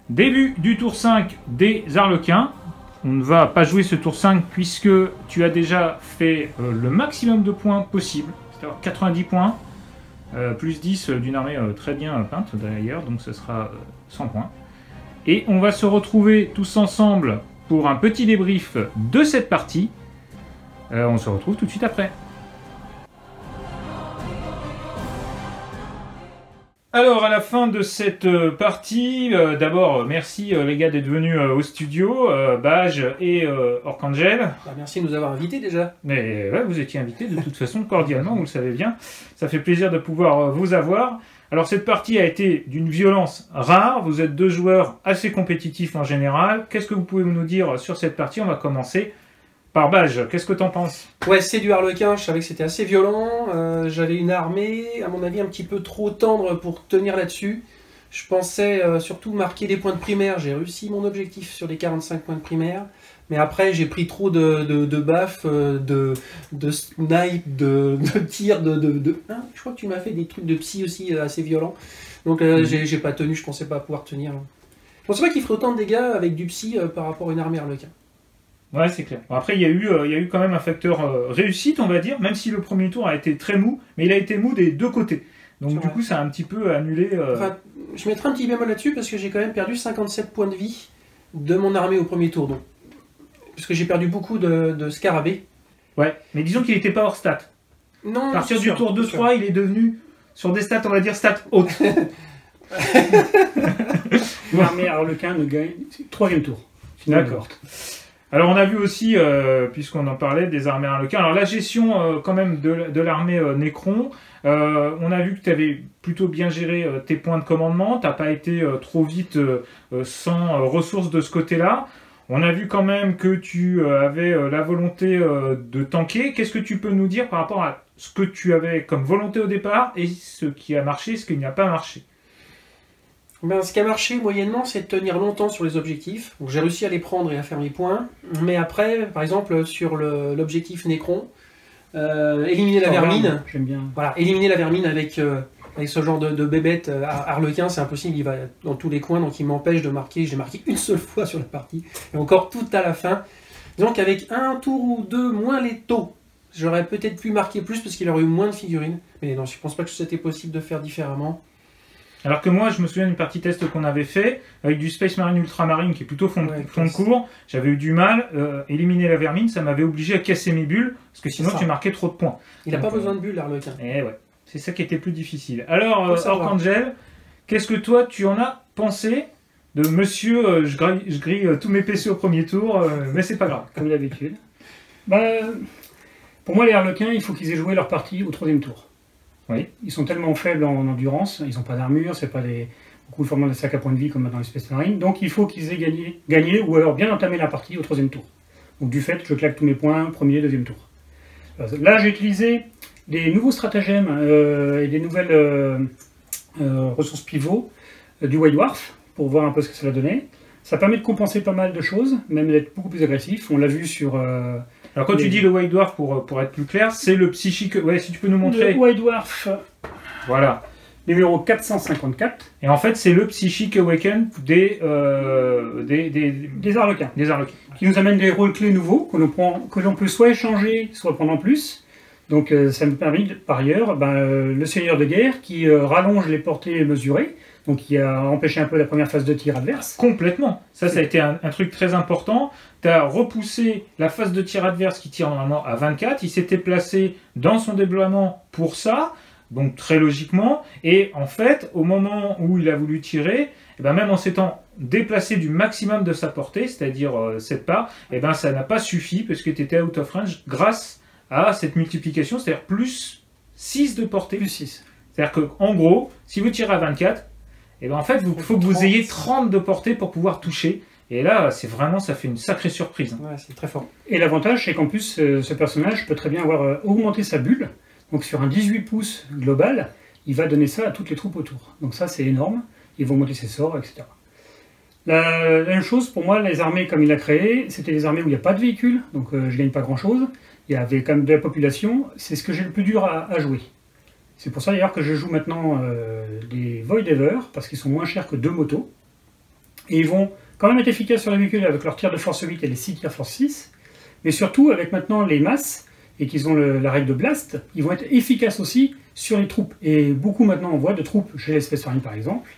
Début du tour 5 des Arlequins. On ne va pas jouer ce tour 5 puisque tu as déjà fait le maximum de points possible, c'est-à-dire 90 points, plus 10 d'une armée très bien peinte d'ailleurs, donc ce sera 100 points. Et on va se retrouver tous ensemble pour un petit débrief de cette partie. On se retrouve tout de suite après. Alors, à la fin de cette partie, d'abord, merci les gars d'être venus au studio, Baj et Orkangel. Bah, merci de nous avoir invités déjà. Mais ouais, vous étiez invités de toute façon cordialement, vous le savez bien. Ça fait plaisir de pouvoir vous avoir. Alors, cette partie a été d'une violence rare. Vous êtes 2 joueurs assez compétitifs en général. Qu'est-ce que vous pouvez nous dire sur cette partie? On va commencer par Baj. Qu'est-ce que t'en penses? Ouais, c'est du Harlequin, je savais que c'était assez violent. J'avais une armée, à mon avis, un petit peu trop tendre pour tenir là-dessus. Je pensais surtout marquer des points de primaire. J'ai réussi mon objectif sur les 45 points de primaire. Mais après, j'ai pris trop de baffes, de snipe, de tir, Hein, je crois que tu m'as fait des trucs de psy aussi assez violents. Donc j'ai pas tenu, je pensais pas pouvoir tenir. Je pensais pas qu'il ferait autant de dégâts avec du psy par rapport à une armée Harlequin. Ouais, c'est clair. Bon, après, il y a eu quand même un facteur réussite, on va dire, même si le premier tour a été très mou, mais il a été mou des 2 côtés. Donc du coup, ça a un petit peu annulé... Enfin, je mettrai un petit bémol là-dessus parce que j'ai quand même perdu 57 points de vie de mon armée au premier tour. Donc. Parce que j'ai perdu beaucoup de scarabées. Ouais, mais disons qu'il n'était pas hors stat. Non, À partir du tour 2-3, il est devenu, sur des stats, on va dire, stats hautes. L'armée Harlequin ne gagne... 3e tour. D'accord. Alors on a vu aussi, puisqu'on en parlait, des armées Harlequins. Alors la gestion quand même de l'armée Nécron, on a vu que tu avais plutôt bien géré tes points de commandement, tu n'as pas été trop vite sans ressources de ce côté-là. On a vu quand même que tu avais la volonté de tanker. Qu'est-ce que tu peux nous dire par rapport à ce que tu avais comme volonté au départ et ce qui a marché, ce qui n'a pas marché? Ben, ce qui a marché moyennement, c'est de tenir longtemps sur les objectifs. Donc j'ai réussi à les prendre et à faire mes points. Mais après, par exemple, sur l'objectif Nécron, éliminer la vermine. J'aime bien. Voilà, éliminer la vermine avec ce genre de bébête Harlequin, c'est impossible. Il va dans tous les coins, donc il m'empêche de marquer. Je l'ai marqué une seule fois sur la partie. Et encore tout à la fin. Disons qu'avec un tour ou 2 moins les taux, j'aurais peut-être pu marquer plus parce qu'il aurait eu moins de figurines. Mais non, je pense pas que c'était possible de faire différemment. Alors que moi, je me souviens d'une partie test qu'on avait fait, avec du Space Marine Ultramarine, qui est plutôt fond de cours. J'avais eu du mal, éliminer la vermine, ça m'avait obligé à casser mes bulles, parce que sinon tu marquais trop de points. Il n'a pas besoin de bulles, l'Harlequin. Et ouais, c'est ça qui était plus difficile. Alors, Orkangel, qu'est-ce que toi, tu en as pensé de monsieur, je grille tous mes PC au premier tour, mais c'est pas grave. Comme d'habitude. Bah, pour moi, les Harlequins, il faut qu'ils aient joué leur partie au 3e tour. Oui. Ils sont tellement faibles en endurance, ils n'ont pas d'armure, c'est pas beaucoup de formants de sacs à points de vie comme dans les Space Marines, donc il faut qu'ils aient gagné ou alors bien entamé la partie au 3e tour. Donc du fait, je claque tous mes points, 1er, 2e tour. Là, j'ai utilisé des nouveaux stratagèmes et des nouvelles ressources pivots du White Dwarf pour voir un peu ce que ça va donner. Ça permet de compenser pas mal de choses, même d'être beaucoup plus agressif. On l'a vu sur... Alors quand tu dis le White Dwarf, pour être plus clair, c'est le psychique... Ouais, si tu peux nous montrer. Le White Dwarf. Voilà. numéro 454. Et en fait, c'est le Psychic Awaken des Harlequins. Des Harlequins. Qui nous amène des rôles clés nouveaux que l'on peut soit échanger, soit prendre en plus. Donc ça me permet par ailleurs le Seigneur de guerre qui rallonge les portées mesurées, donc qui a empêché un peu la première phase de tir adverse. Complètement. Ça a été un truc très important. Tu as repoussé la phase de tir adverse qui tire normalement à 24. Il s'était placé dans son déploiement pour ça, donc très logiquement. Et en fait, au moment où il a voulu tirer, même en s'étant déplacé du maximum de sa portée, c'est-à-dire cette part, ça n'a pas suffi parce que tu étais out of range grâce à cette multiplication, c'est-à-dire plus 6 de portée. Plus 6. C'est-à-dire qu'en gros, si vous tirez à 24, en fait, il faut que vous ayez 30 de portée pour pouvoir toucher. Et là, ça fait une sacrée surprise. Ouais, c'est très fort. Et l'avantage, c'est qu'en plus, ce personnage peut très bien avoir augmenté sa bulle. Donc sur un 18 pouces global, il va donner ça à toutes les troupes autour. Donc ça, c'est énorme. Ils vont monter ses sorts, etc. La même chose, pour moi, les armées comme il a créé, c'était des armées où il n'y a pas de véhicules, donc je gagne pas grand-chose. Il y avait quand même de la population. C'est ce que j'ai le plus dur à jouer. C'est pour ça d'ailleurs que je joue maintenant des Voidever, parce qu'ils sont moins chers que 2 motos. Et ils vont quand même être efficaces sur les véhicules avec leur tir de force 8 et les 6 tirs force 6. Mais surtout, avec maintenant les masses, et qu'ils ont la règle de blast, ils vont être efficaces aussi sur les troupes. Et beaucoup maintenant on voit de troupes, chez les Space Marines par exemple,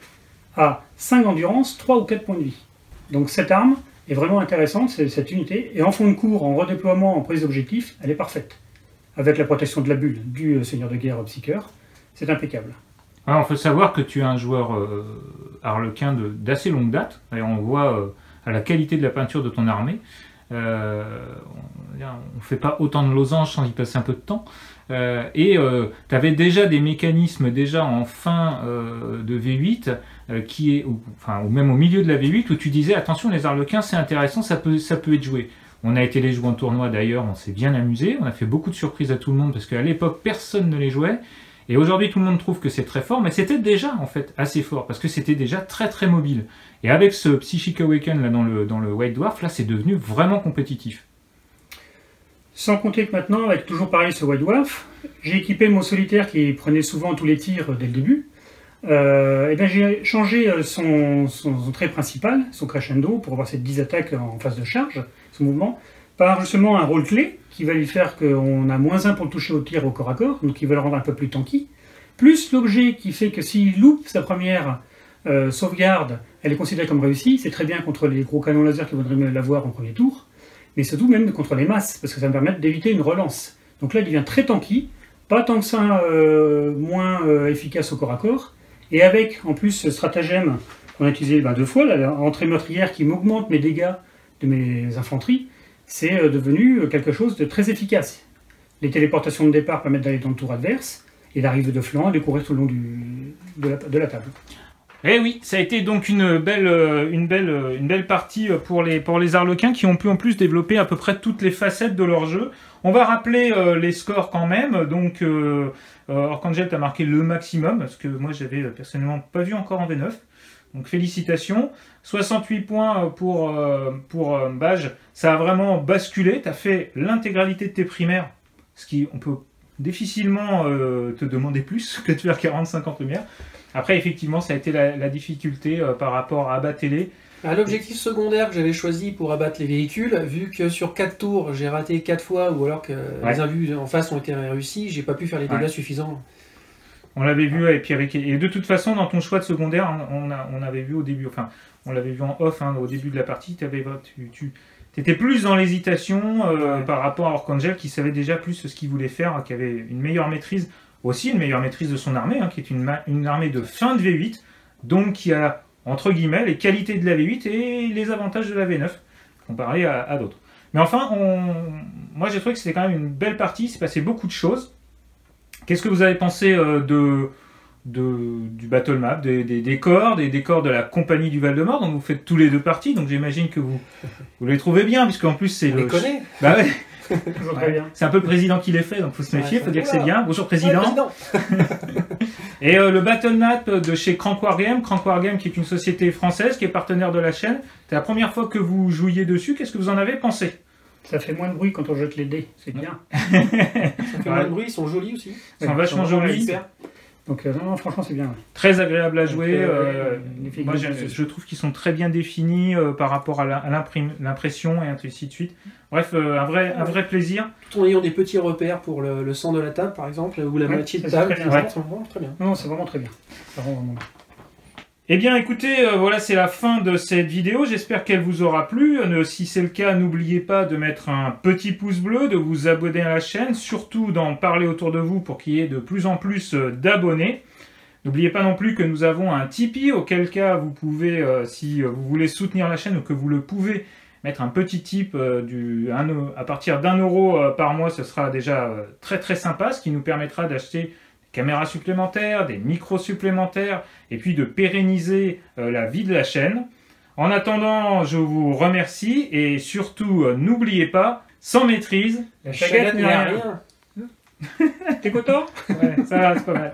à 5 endurance, 3 ou 4 points de vie. Donc cette arme est vraiment intéressante, cette unité, et en fond de cours, en redéploiement, en prise d'objectif, elle est parfaite. Avec la protection de la bulle du Seigneur de guerre Psyker, c'est impeccable. Alors, il faut savoir que tu es un joueur harlequin d'assez longue date, et on voit à la qualité de la peinture de ton armée. On ne fait pas autant de losanges sans y passer un peu de temps. Tu avais déjà des mécanismes en fin de V8 ou même au milieu de la V8 où tu disais attention, les harlequins c'est intéressant, ça peut être joué. On a été les jouer en tournoi d'ailleurs, on s'est bien amusé, on a fait beaucoup de surprises à tout le monde parce qu'à l'époque personne ne les jouait. Et aujourd'hui tout le monde trouve que c'est très fort, mais c'était déjà en fait assez fort parce que c'était déjà très très mobile. Et avec ce Psychic Awaken là dans le White Dwarf, là c'est devenu vraiment compétitif. Sans compter que maintenant, avec toujours pareil ce White Dwarf, j'ai équipé mon solitaire qui prenait souvent tous les tirs dès le début. J'ai changé son trait principal, son crescendo, pour avoir cette 10 attaques en phase de charge, son mouvement, par justement un rôle clé qui va lui faire qu'on a moins 1 pour le toucher au tir au corps à corps, donc il va le rendre un peu plus tanky, plus l'objet qui fait que s'il loupe sa première sauvegarde, elle est considérée comme réussie, c'est très bien contre les gros canons laser qui voudraient l'avoir en premier tour, mais surtout même contre les masses, parce que ça me permet d'éviter une relance. Donc là, il devient très tanky, pas tant que ça moins efficace au corps à corps, et avec en plus ce stratagème qu'on a utilisé 2 fois, l'entrée meurtrière qui m'augmente mes dégâts de mes infanteries, c'est devenu quelque chose de très efficace. Les téléportations de départ permettent d'aller dans le tour adverse, et d'arriver de flanc et de courir tout le long de la table. Eh oui, ça a été donc une belle partie pour les Harlequins qui ont pu en plus développer à peu près toutes les facettes de leur jeu. On va rappeler les scores quand même. Donc, Orkangel a marqué le maximum, parce que moi j'avais personnellement pas vu encore en V9. Donc félicitations. 68 points pour Baj. Ça a vraiment basculé. Tu as fait l'intégralité de tes primaires, ce qui on peut difficilement te demander plus que de faire 40-50 lumières. Après, effectivement, ça a été la difficulté par rapport à abattre-les. L'objectif secondaire que j'avais choisi pour abattre les véhicules, vu que sur 4 tours, j'ai raté 4 fois, ou alors que les invus en face ont été réussis, j'ai pas pu faire les dégâts suffisants. On l'avait vu avec Pierrick. Et de toute façon, dans ton choix de secondaire, on avait vu au début, enfin, on l'avait vu en off, au début de la partie, tu étais plus dans l'hésitation par rapport à Orkangel qui savait déjà plus ce qu'il voulait faire, qui avait une meilleure maîtrise, aussi une meilleure maîtrise de son armée, qui est une armée de fin de V8, donc qui a, entre guillemets, les qualités de la V8 et les avantages de la V9, comparé à d'autres. Mais enfin, moi j'ai trouvé que c'était quand même une belle partie, il s'est passé beaucoup de choses. Qu'est-ce que vous avez pensé du battle map, des décors de la compagnie du Val-de-Mort, donc vous faites tous les 2 parties, donc j'imagine que vous les trouvez bien, puisqu'en plus c'est le... connaît. Bah ouais. C'est un peu le président qui les fait, donc faut se méfier, faut dire que c'est bien. Bonjour président. Et le battle map de chez Crank Wargame, qui est une société française qui est partenaire de la chaîne. C'est la première fois que vous jouiez dessus, qu'est-ce que vous en avez pensé? Ça fait moins de bruit quand on jette les dés, c'est bien. Ça fait moins de bruit, ils sont jolis aussi. Ils sont vachement jolis. Donc non, franchement c'est bien. Très agréable à jouer. Les figurines, Moi, je trouve qu'ils sont très bien définis par rapport à l'impression et ainsi de suite. Bref, un vrai plaisir. Tout en ayant des petits repères pour le centre de la table, par exemple, ou la moitié de ça, table. c'est très bien. C'est vraiment très bien. Non, c'est vraiment très bien. Ça rend vraiment bien. Eh bien, écoutez, voilà, c'est la fin de cette vidéo. J'espère qu'elle vous aura plu. Si c'est le cas, n'oubliez pas de mettre un petit pouce bleu, de vous abonner à la chaîne, surtout d'en parler autour de vous pour qu'il y ait de plus en plus d'abonnés. N'oubliez pas non plus que nous avons un Tipeee, auquel cas vous pouvez, si vous voulez soutenir la chaîne ou que vous le pouvez, mettre un petit tip à partir d'1 € par mois. Ce sera déjà très sympa, ce qui nous permettra d'acheter caméras supplémentaires, des micros supplémentaires, et puis de pérenniser la vie de la chaîne. En attendant, je vous remercie, et surtout, n'oubliez pas, sans maîtrise, La chagat n'y a rien. T'es content? Ouais, ça va, c'est pas mal.